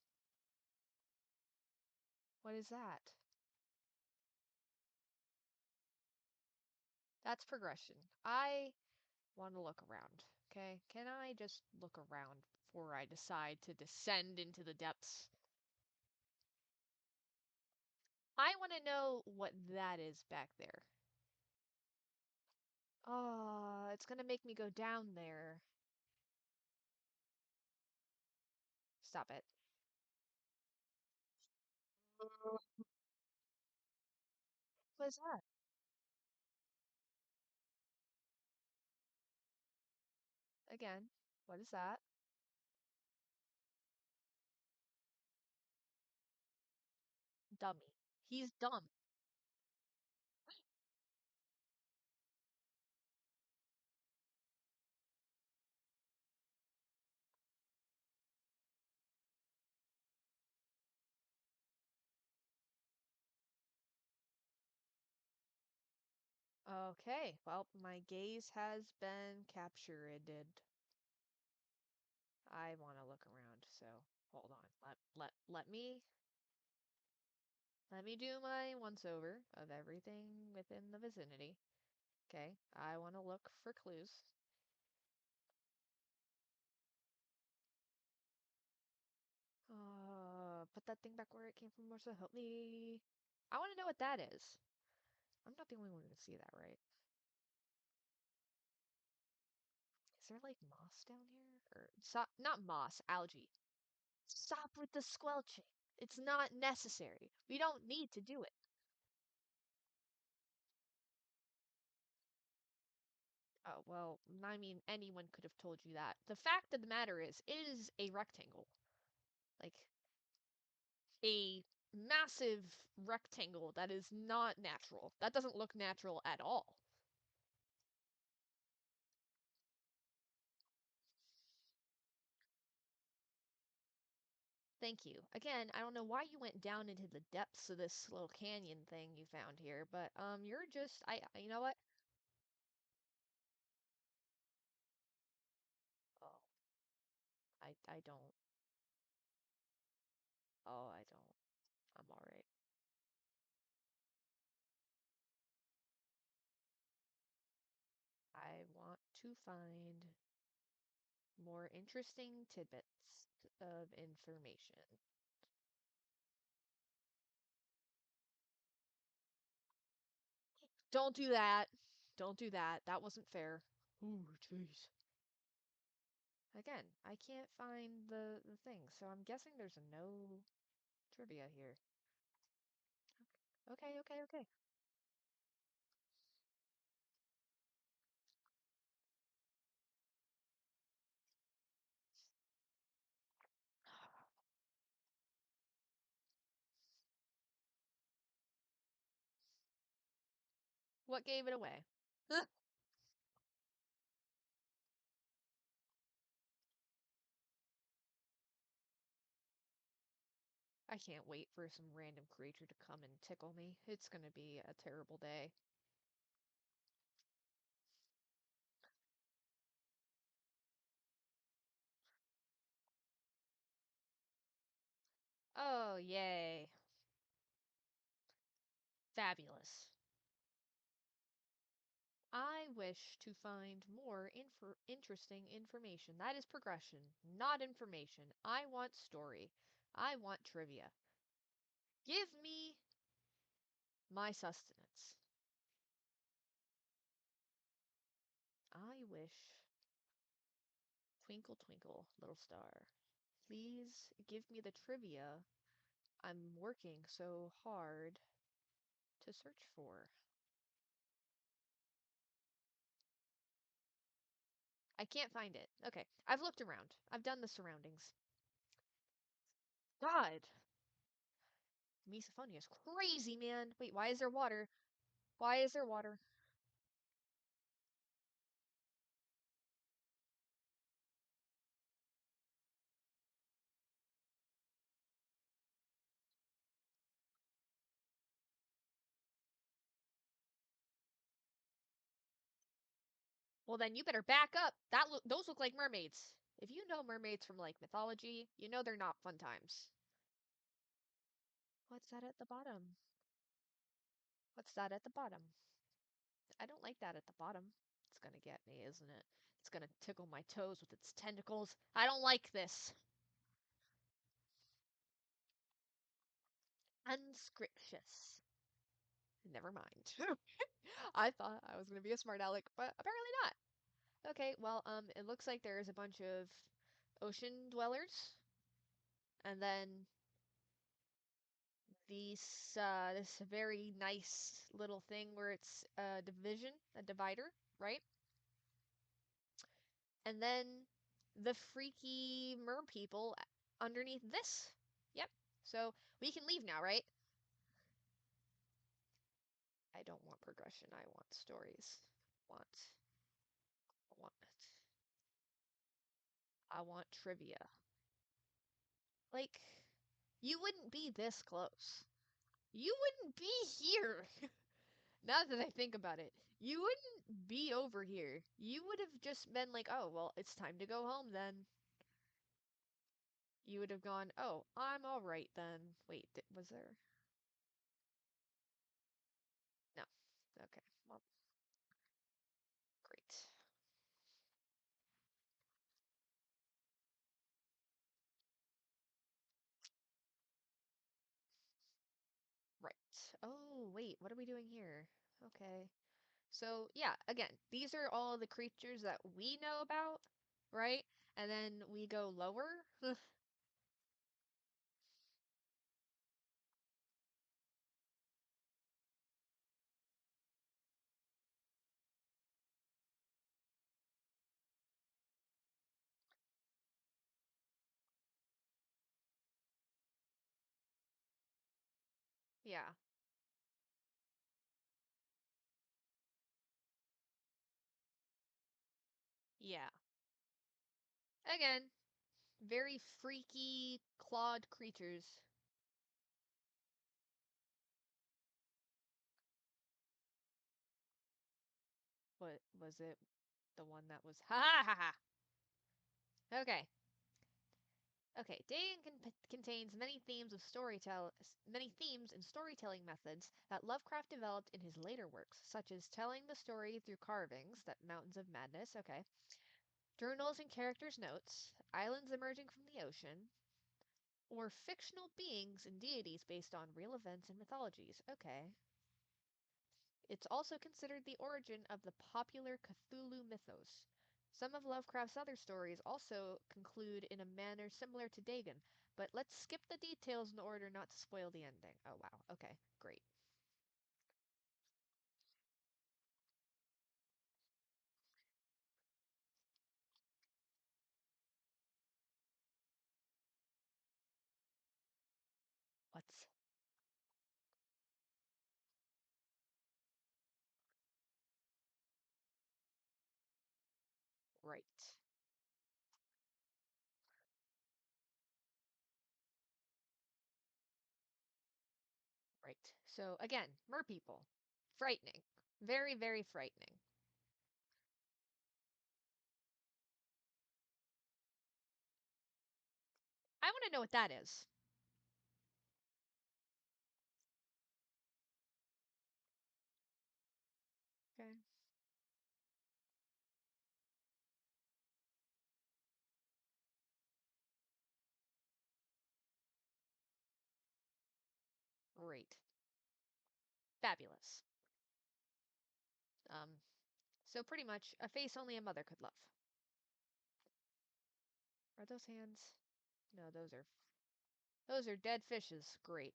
[SPEAKER 2] What is that? That's progression. I want to look around, okay? Can I just look around before I decide to descend into the depths? I want to know what that is back there. Oh, it's gonna make me go down there. Stop it. What is that? Again, what is that? Dummy. He's dumb. Okay, well, my gaze has been captured. I want to look around, so hold on. Let me do my once over of everything within the vicinity. Okay, I want to look for clues. Put that thing back where it came from, Marcia. Help me. I want to know what that is. I'm not the only one who can see that, right? Is there like moss down here? Or not moss, algae. Stop with the squelching. It's not necessary. We don't need to do it. Oh, well, I mean, anyone could have told you that. The fact of the matter is, it is a rectangle. Like, a massive rectangle that is not natural. That doesn't look natural at all. Thank you. Again, I don't know why you went down into the depths of this little canyon thing you found here, but you're just you know what? Oh, I don't. Oh, I don't. I'm all right. I want to find more interesting tidbits of information. Don't do that. Don't do that. That wasn't fair. Ooh, jeez. Again, I can't find the thing, so I'm guessing there's no trivia here. Okay, okay, okay. What gave it away? I can't wait for some random creature to come and tickle me. It's gonna be a terrible day. Oh, yay. Fabulous. I wish to find more interesting information. That is progression, not information. I want story. I want trivia. Give me my sustenance. I wish, twinkle, twinkle, little star, please give me the trivia I'm working so hard to search for. I can't find it. Okay, I've looked around. I've done the surroundings. God, misophonia is crazy, man. Wait, why is there water? Why is there water? Well, then you better back up. Those look like mermaids. If you know mermaids from like mythology, you know they're not fun times. What's that at the bottom? What's that at the bottom? I don't like that at the bottom. It's gonna get me, isn't it? It's gonna tickle my toes with its tentacles. I don't like this. Unscriptious. Never mind. I thought I was gonna be a smart aleck, but apparently not. Okay, well, it looks like there's a bunch of ocean dwellers, and then this very nice little thing where it's a division, a divider, right? And then the freaky mer people underneath this. Yep. So we can leave now, right? I don't want progression. I want stories. Want want I want trivia. Like, you wouldn't be this close. You wouldn't be here. Now that I think about it, you wouldn't be over here. You would have just been like, oh, well, it's time to go home then. You would have gone, oh, I'm alright then. Wait, was there? No. Okay, well, great. Right. Oh, wait, what are we doing here? Okay. So, yeah, again, these are all the creatures that we know about, right? And then we go lower. Yeah. Yeah. Again, very freaky clawed creatures. What was it? The one that was ha ha ha ha. Okay. Okay, Dagon contains many themes and storytelling methods that Lovecraft developed in his later works, such as telling the story through carvings, that Mountains of Madness, okay, journals and characters' notes, islands emerging from the ocean, or fictional beings and deities based on real events and mythologies. Okay. It's also considered the origin of the popular Cthulhu mythos. Some of Lovecraft's other stories also conclude in a manner similar to Dagon, but let's skip the details in order not to spoil the ending. Oh, wow. Okay, great. What's right? Right. So, again, merpeople. Frightening. Very, very frightening. I want to know what that is. Okay. Great. Fabulous. Um, so pretty much a face only a mother could love. Are those hands? No, those are dead fishes. Great.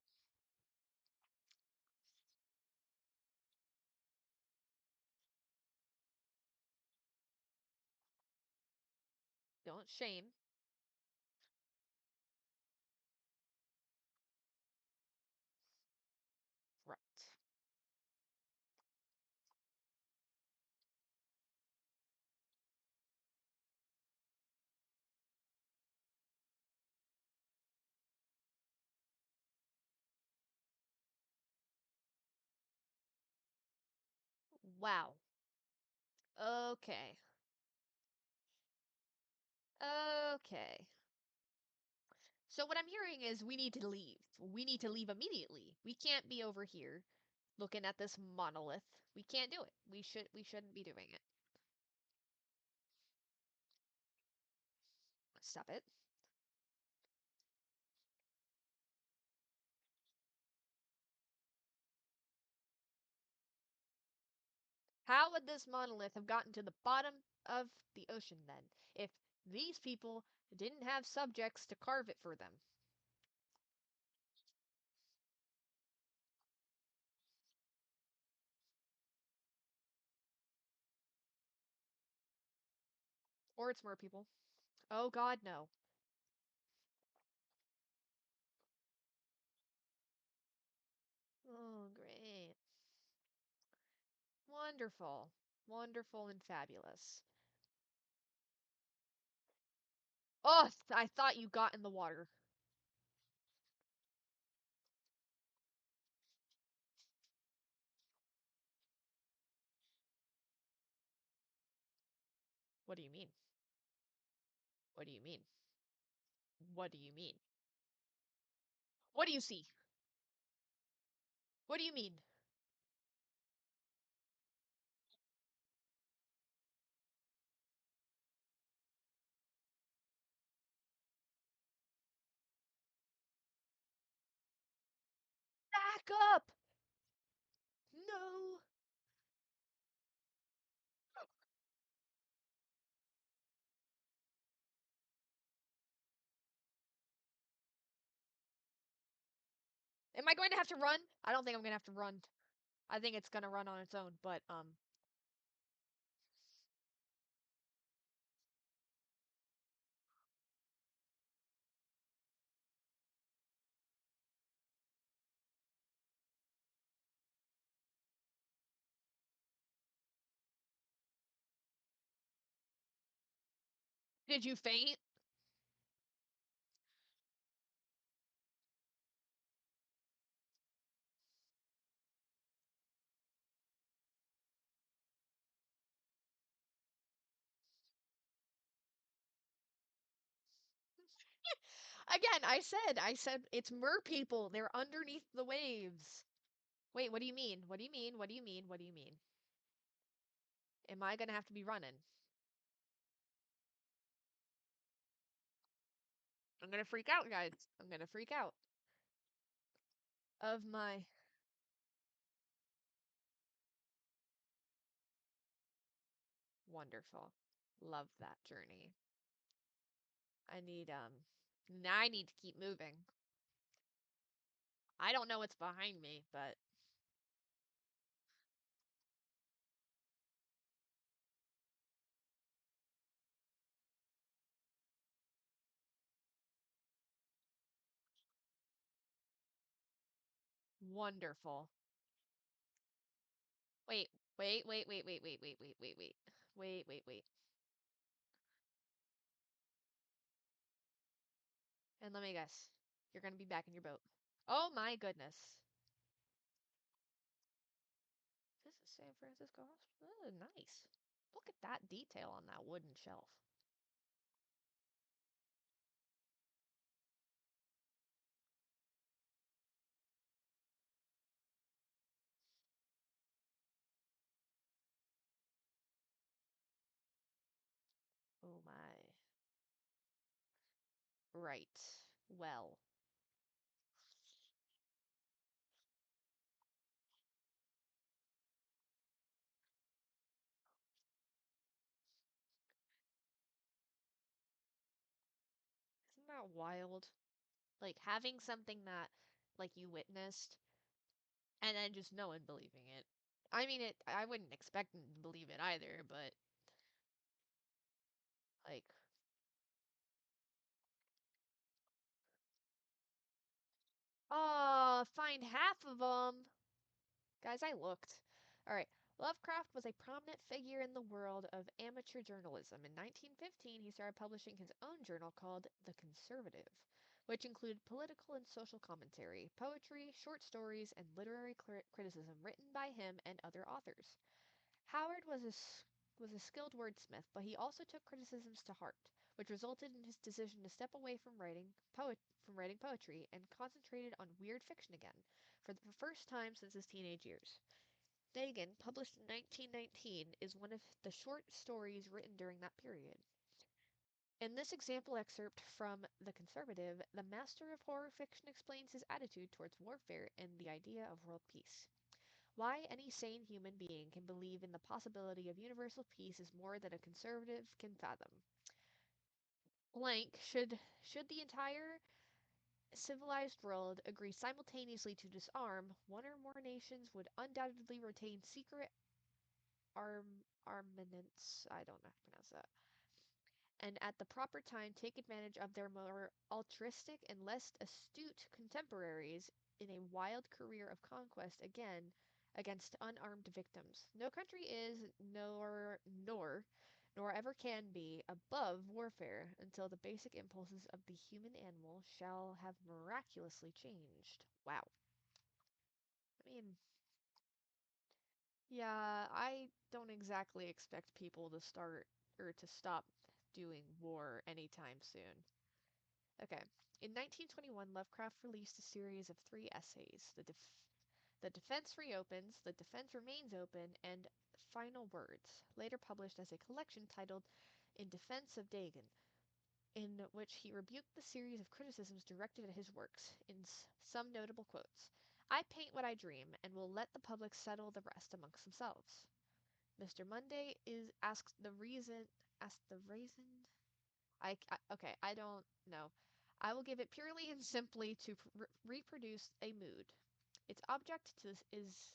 [SPEAKER 2] Don't shame. Right. Wow. Okay. Okay. So what I'm hearing is we need to leave. We need to leave immediately. We can't be over here. looking at this monolith. We can't do it. We shouldn't be doing it. Stop it. How would this monolith have gotten to the bottom of the ocean then if these people didn't have subjects to carve it for them? Or it's more people. Oh god, no. Oh, great. Wonderful. Wonderful and fabulous. Oh, I thought you got in the water. What do you mean? What do you mean? What do you mean? What do you see? What do you mean? Back up! No! Am I going to have to run? I don't think I'm going to have to run. I think it's going to run on its own, but, did you faint? Again, I said it's mer people. They're underneath the waves. Wait, what do you mean? What do you mean? What do you mean? What do you mean? Am I gonna have to be running? I'm gonna freak out, guys. I'm gonna freak out. Of my wonderful. Love that journey. I need, now I need to keep moving. I don't know what's behind me, but wonderful. Wait, wait. Wait. And let me guess. You're gonna be back in your boat. Oh my goodness. This is San Francisco Hospital. Oh, nice. Look at that detail on that wooden shelf. Oh my. Right. Well. Isn't that wild? Like having something that like you witnessed and then just no one believing it. I mean it I wouldn't expect them to believe it either, but like find half of them. Guys, I looked. All right. Lovecraft was a prominent figure in the world of amateur journalism. In 1915, he started publishing his own journal called The Conservative, which included political and social commentary, poetry, short stories, and literary criticism written by him and other authors. Howard was a skilled wordsmith, but he also took criticisms to heart, which resulted in his decision to step away from writing poetry and concentrated on weird fiction again, for the first time since his teenage years. Dagon, published in 1919, is one of the short stories written during that period. In this example excerpt from The Conservative, the master of horror fiction explains his attitude towards warfare and the idea of world peace. Why any sane human being can believe in the possibility of universal peace is more than a conservative can fathom. Blank, should the entire civilized world agree simultaneously to disarm, one or more nations would undoubtedly retain secret armaments. I don't know how to pronounce that. And at the proper time take advantage of their more altruistic and less astute contemporaries in a wild career of conquest again against unarmed victims. No country is, nor ever can be, above warfare until the basic impulses of the human animal shall have miraculously changed. Wow. I mean, yeah, I don't exactly expect people to start or to stop doing war anytime soon. Okay. In 1921, Lovecraft released a series of three essays: The Defense Reopens, The Defense Remains Open, and Final Words, later published as a collection titled In Defense of Dagon, in which he rebuked the series of criticisms directed at his works, in some notable quotes. I paint what I dream, and will let the public settle the rest amongst themselves. Mr. Monday is asked the reason okay, I don't know. I will give it purely and simply to reproduce a mood. Its object to is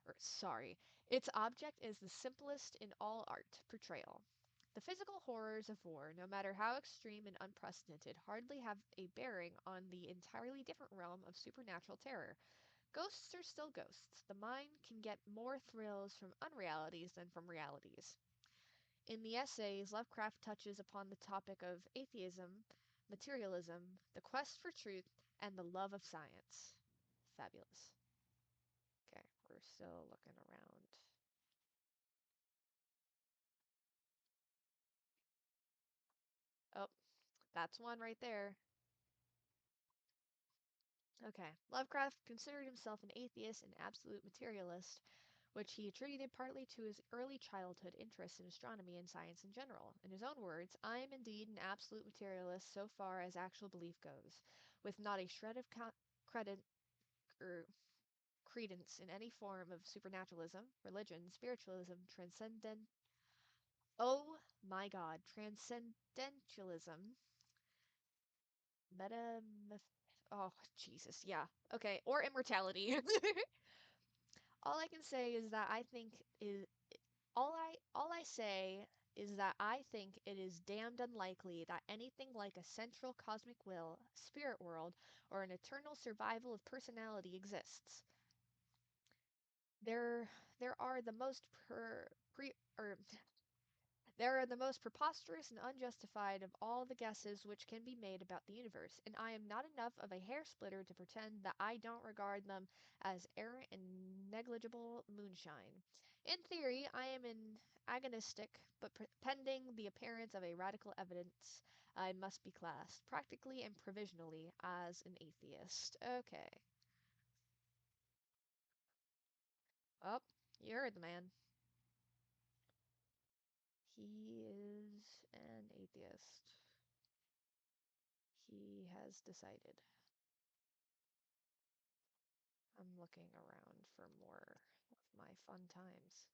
[SPEAKER 2] or sorry, its object is the simplest in all art, portrayal. The physical horrors of war, no matter how extreme and unprecedented, hardly have a bearing on the entirely different realm of supernatural terror. Ghosts are still ghosts. The mind can get more thrills from unrealities than from realities. In the essays, Lovecraft touches upon the topic of atheism, materialism, the quest for truth, and the love of science. Fabulous. Okay, we're still looking around. Oh, that's one right there. Okay. Lovecraft considered himself an atheist and absolute materialist, which he attributed partly to his early childhood interest in astronomy and science in general. In his own words, I am indeed an absolute materialist so far as actual belief goes, with not a shred of credit or credence in any form of supernaturalism, religion, spiritualism, transcendent. Oh my God, transcendentalism, meta. Oh Jesus, yeah. Okay, or immortality. All I can say is that I think is all I say is that I think it is damned unlikely that anything like a central cosmic will, spirit world, or an eternal survival of personality exists. There there are the most there are the most preposterous and unjustified of all the guesses which can be made about the universe, and I am not enough of a hair splitter to pretend that I don't regard them as errant and negligible moonshine. In theory, I am an agonistic, but pending the appearance of a radical evidence, I must be classed, practically and provisionally, as an atheist. Okay. Oh, you heard the man. He is an atheist. He has decided. I'm looking around for more of my fun times.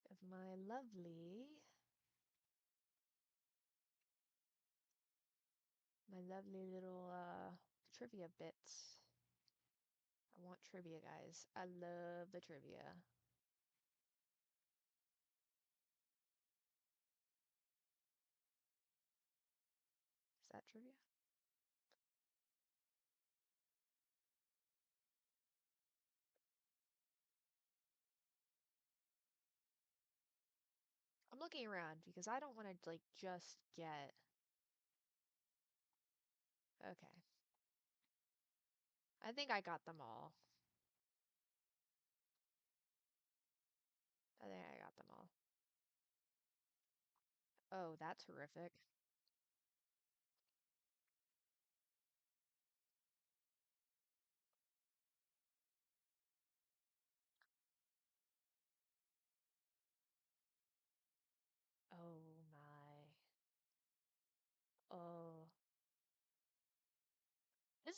[SPEAKER 2] Of my lovely little trivia bits. I want trivia, guys. I love the trivia. Is that trivia? I'm looking around because I don't want to like just get. Okay. I think I got them all. I think I got them all. Oh, that's horrific.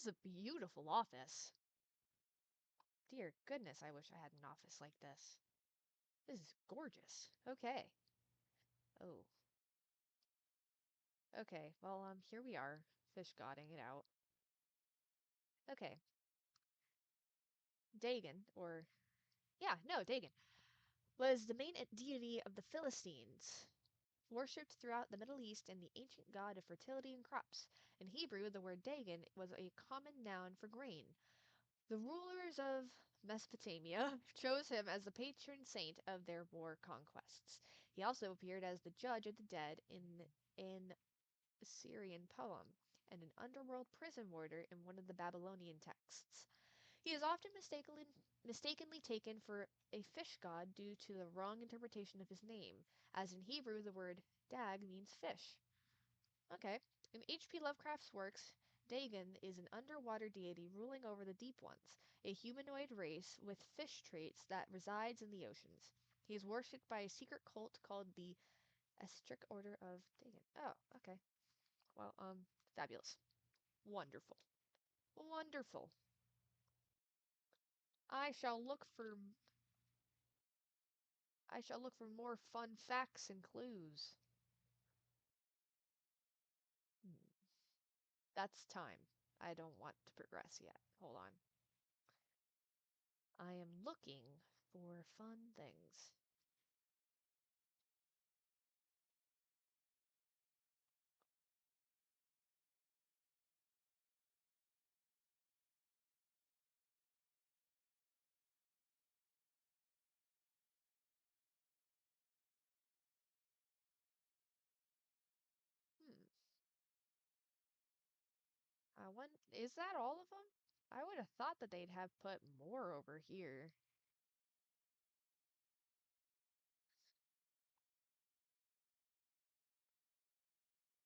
[SPEAKER 2] is a beautiful office. Dear goodness, I wish I had an office like this. This is gorgeous. Okay. Oh. Okay, well, here we are, fish godding it out. Okay. Dagon, or yeah, no, Dagon, was the main deity of the Philistines, worshipped throughout the Middle East and the ancient god of fertility and crops. In Hebrew, the word Dagon was a common noun for grain. The rulers of Mesopotamia chose him as the patron saint of their war conquests. He also appeared as the judge of the dead in an Assyrian poem and an underworld prison warder in one of the Babylonian texts. He is often mistakenly taken for a fish god due to the wrong interpretation of his name, as in Hebrew the word dag means fish. Okay. In H.P. Lovecraft's works, Dagon is an underwater deity ruling over the deep ones, a humanoid race with fish traits that resides in the oceans. He is worshipped by a secret cult called the Estric Order of Dagon. Oh, okay. Well, fabulous. Wonderful. Wonderful. I shall look for I shall look for more fun facts and clues. Hmm. That's time. I don't want to progress yet. Hold on. I am looking for fun things. Hmm. Is that all of them? I would have thought that they'd have put more over here.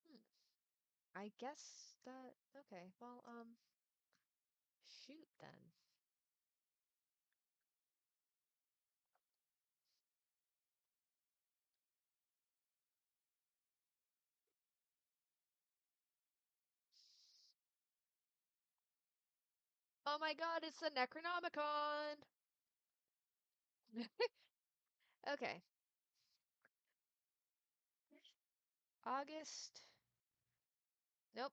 [SPEAKER 2] Hmm. I guess that, okay, well, shoot then. Oh my god, it's the Necronomicon! Okay. August. Nope.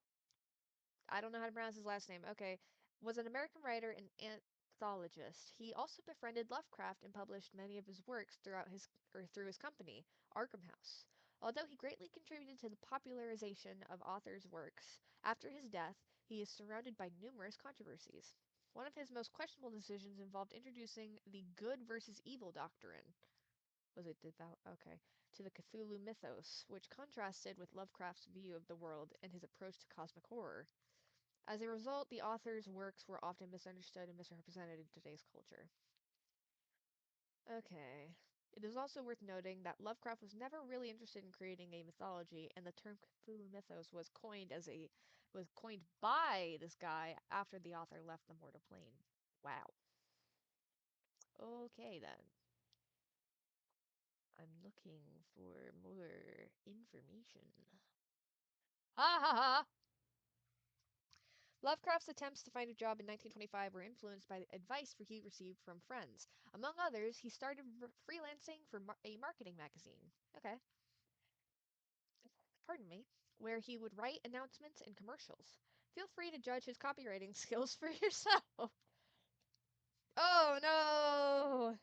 [SPEAKER 2] I don't know how to pronounce his last name. Okay. Was an American writer and anthologist. He also befriended Lovecraft and published many of his works through his company, Arkham House. Although he greatly contributed to the popularization of authors' works, after his death, he is surrounded by numerous controversies. One of his most questionable decisions involved introducing the good versus evil doctrine. Was it devout? Okay. To the Cthulhu mythos, which contrasted with Lovecraft's view of the world and his approach to cosmic horror. As a result, the author's works were often misunderstood and misrepresented in today's culture. Okay. It is also worth noting that Lovecraft was never really interested in creating a mythology, and the term Cthulhu mythos was coined by this guy after the author left the mortal plane. Wow. Okay then. I'm looking for more information. Ha ha ha! Lovecraft's attempts to find a job in 1925 were influenced by advice he received from friends. Among others, he started freelancing for a marketing magazine. Okay, pardon me, where he would write announcements and commercials. Feel free to judge his copywriting skills for yourself. Oh no!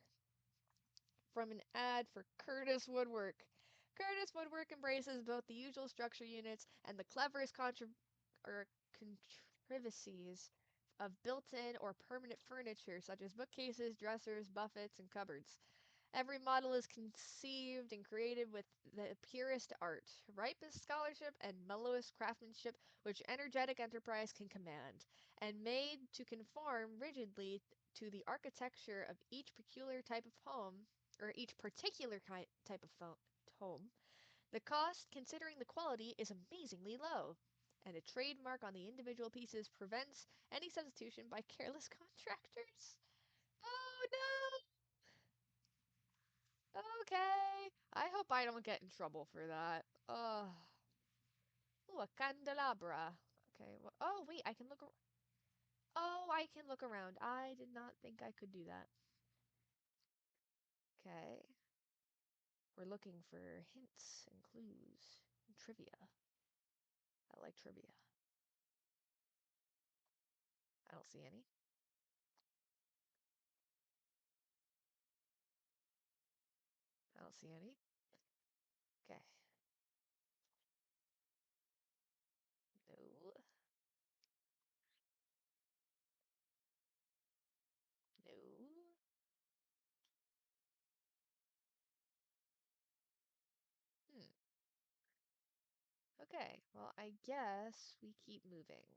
[SPEAKER 2] From an ad for Curtis Woodwork. Curtis Woodwork embraces both the usual structure units and the cleverest contrivances of built-in or permanent furniture such as bookcases, dressers, buffets, and cupboards. Every model is conceived and created with the purest art, ripest scholarship, and mellowest craftsmanship which energetic enterprise can command, and made to conform rigidly to the architecture of each peculiar type of home, or each particular type of home. The cost, considering the quality, is amazingly low, and a trademark on the individual pieces prevents any substitution by careless contractors. Oh no! Okay. I hope I don't get in trouble for that. Ooh, a candelabra. Okay. Oh, wait, I can look. I can look around. I did not think I could do that. Okay. We're looking for hints and clues and trivia. I like trivia. I don't see any. I don't see any. Okay. No. No. Hmm. Okay. Well, I guess we keep moving.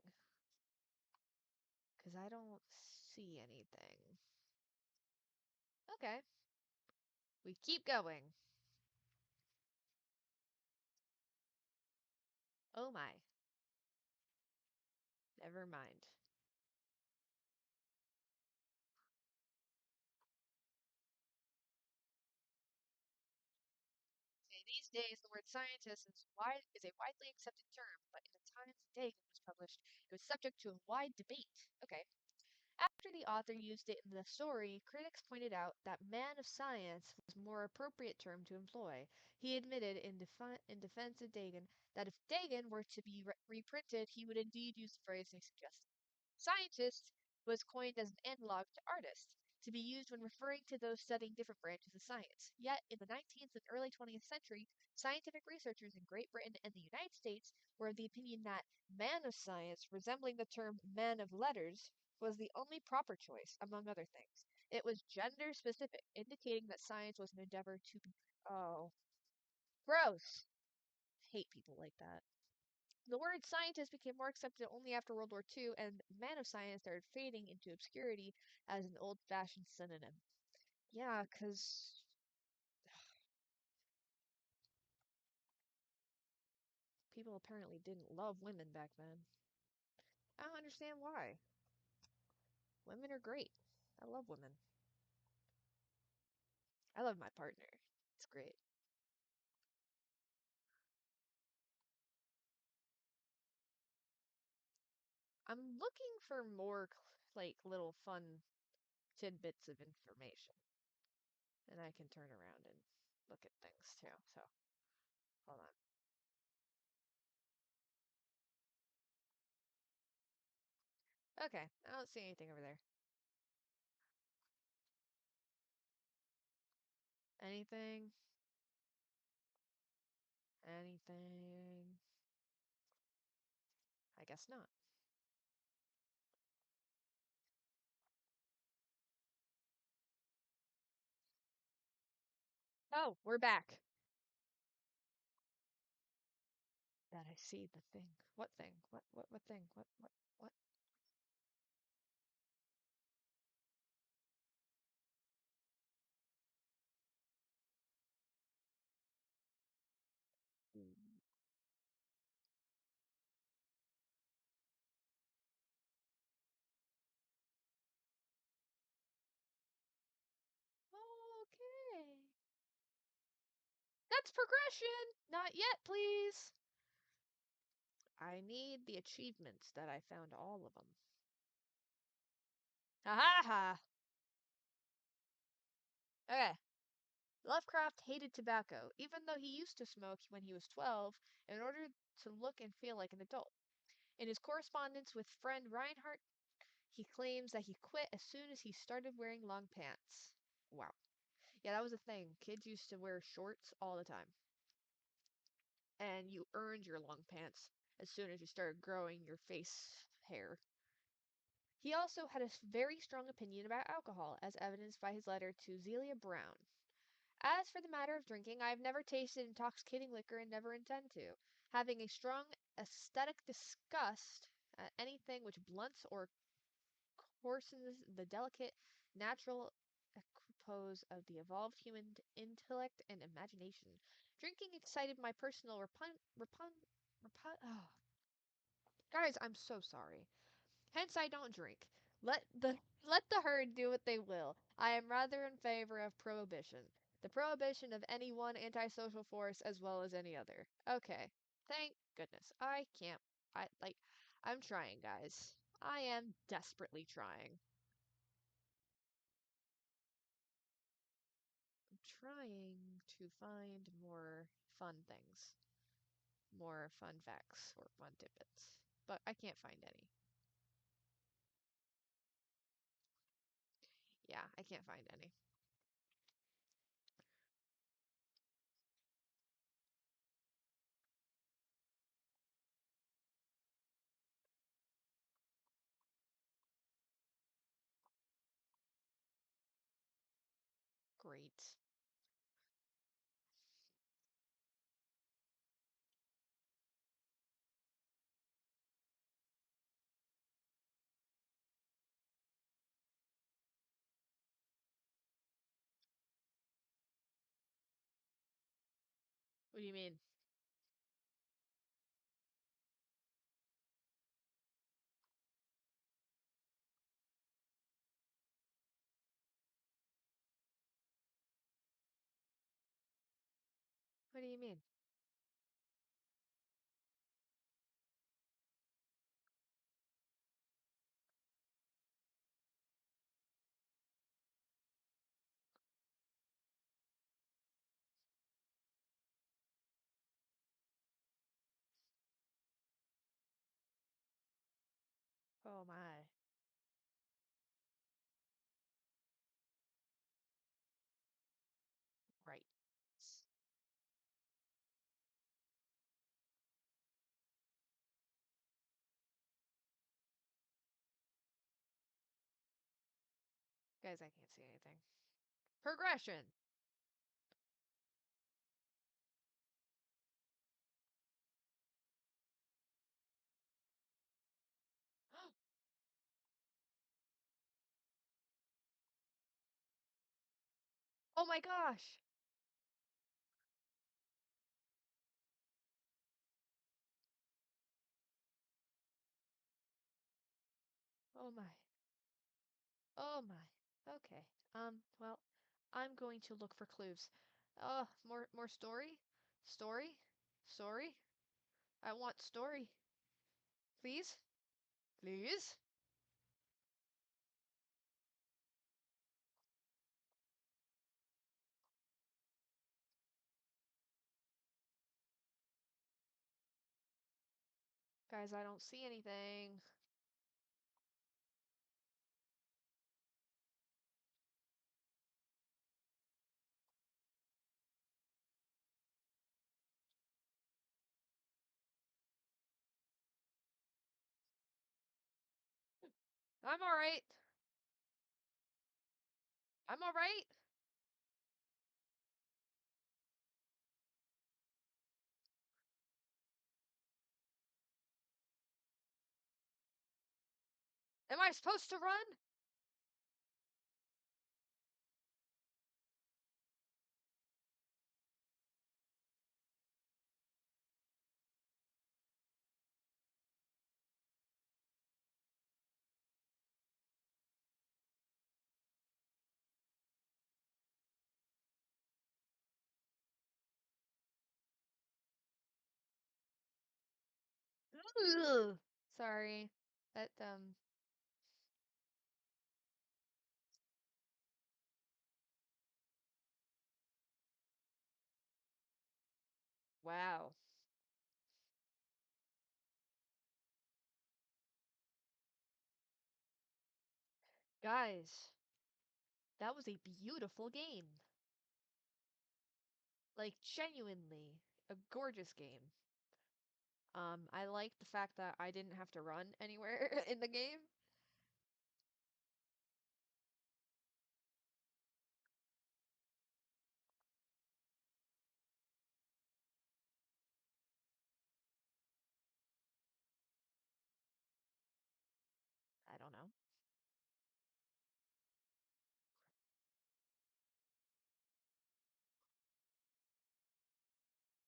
[SPEAKER 2] Because I don't see anything. Okay. We keep going. Oh my. Never mind. Okay, these days, the word scientist is a widely accepted term, but in the times Dagon was published, it was subject to a wide debate. Okay. After the author used it in the story, critics pointed out that man of science was a more appropriate term to employ. He admitted in defense of Dagon that if Dagon were to be reprinted, he would indeed use the phrase they suggested. Scientist was coined as an analog to artist, to be used when referring to those studying different branches of science. Yet, in the 19th and early 20th century, scientific researchers in Great Britain and the United States were of the opinion that man of science, resembling the term man of letters, was the only proper choice, among other things. It was gender specific, indicating that science was an endeavor to be. Oh, gross! Hate people like that. The word scientist became more accepted only after World War II, and man of science started fading into obscurity as an old fashioned synonym. Yeah, because people apparently didn't love women back then. I don't understand why. Women are great. I love women. I love my partner. It's great. I'm looking for more like little fun tidbits of information. And I can turn around and look at things too. So, hold on. Okay, I don't see anything over there. Anything? Anything? I guess not. Oh, we're back. That I see the thing. What thing? What thing? What? Mm. Okay. That's progression! Not yet, please! I need the achievements that I found all of them. Ha ha ha! Okay. Lovecraft hated tobacco, even though he used to smoke when he was 12 in order to look and feel like an adult. In his correspondence with friend Reinhardt, he claims that he quit as soon as he started wearing long pants. Wow. Yeah, that was a thing. Kids used to wear shorts all the time. And you earned your long pants as soon as you started growing your face hair. He also had a very strong opinion about alcohol, as evidenced by his letter to Zelia Brown. As for the matter of drinking, I have never tasted intoxicating liquor and never intend to, having a strong aesthetic disgust at anything which blunts or coarsens the delicate, natural equipoise of the evolved human intellect and imagination. Drinking excited my personal oh. Guys, I'm so sorry. Hence I don't drink. Let the herd do what they will. I am rather in favor of prohibition. The prohibition of any one antisocial force as well as any other. Okay. Thank goodness. I can't I'm trying, guys. I am desperately trying. I'm trying to find more fun things, more fun facts or fun tidbits, but I can't find any. Yeah, I can't find any. Great. What do you mean? What do you mean? Oh my. Right. Guys, I can't see anything. Progression! Oh my gosh! Oh my. Oh my. Okay. Well, I'm going to look for clues. More story? Story? Story? I want story. Please? Please? Guys, I don't see anything. I'm alright. I'm alright. Am I supposed to run? Ugh. Sorry. That, wow. Guys, that was a beautiful game. Like, genuinely, a gorgeous game. I like the fact that I didn't have to run anywhere in the game. I don't know.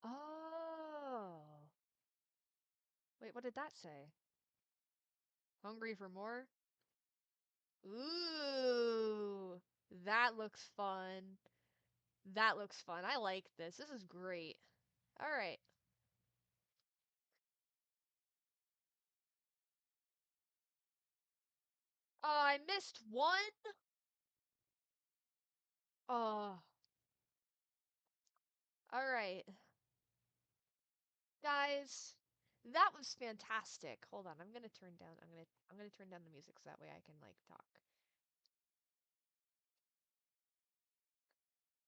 [SPEAKER 2] Oh. Wait, what did that say? Hungry for more? Ooh. That looks fun. That looks fun. I like this. This is great. All right. Oh, I missed one? Oh. Alright. Guys, that was fantastic. Hold on, I'm gonna turn down the music so that way I can like talk.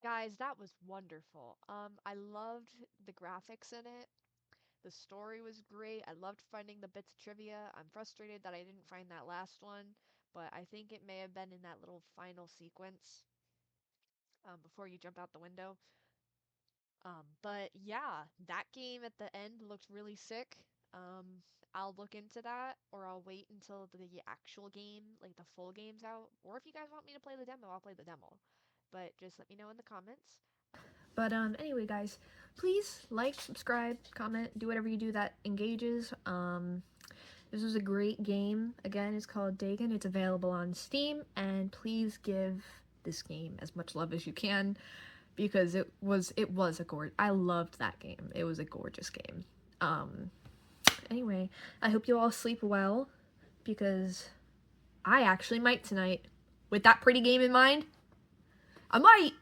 [SPEAKER 2] Guys, that was wonderful. I loved the graphics in it. The story was great. I loved finding the bits of trivia. I'm frustrated that I didn't find that last one, but I think it may have been in that little final sequence before you jump out the window. But yeah, that game at the end looked really sick. I'll look into that, or I'll wait until the actual game, like the full game's out. Or if you guys want me to play the demo, I'll play the demo. But just let me know in the comments.
[SPEAKER 1] But anyway, guys, please like, subscribe, comment, do whatever you do that engages. This was a great game. Again, it's called Dagon. It's available on Steam, and please give this game as much love as you can, because it was a gorgeous. I loved that game. It was a gorgeous game. Anyway, I hope you all sleep well, because I actually might tonight. With that pretty game in mind, I might.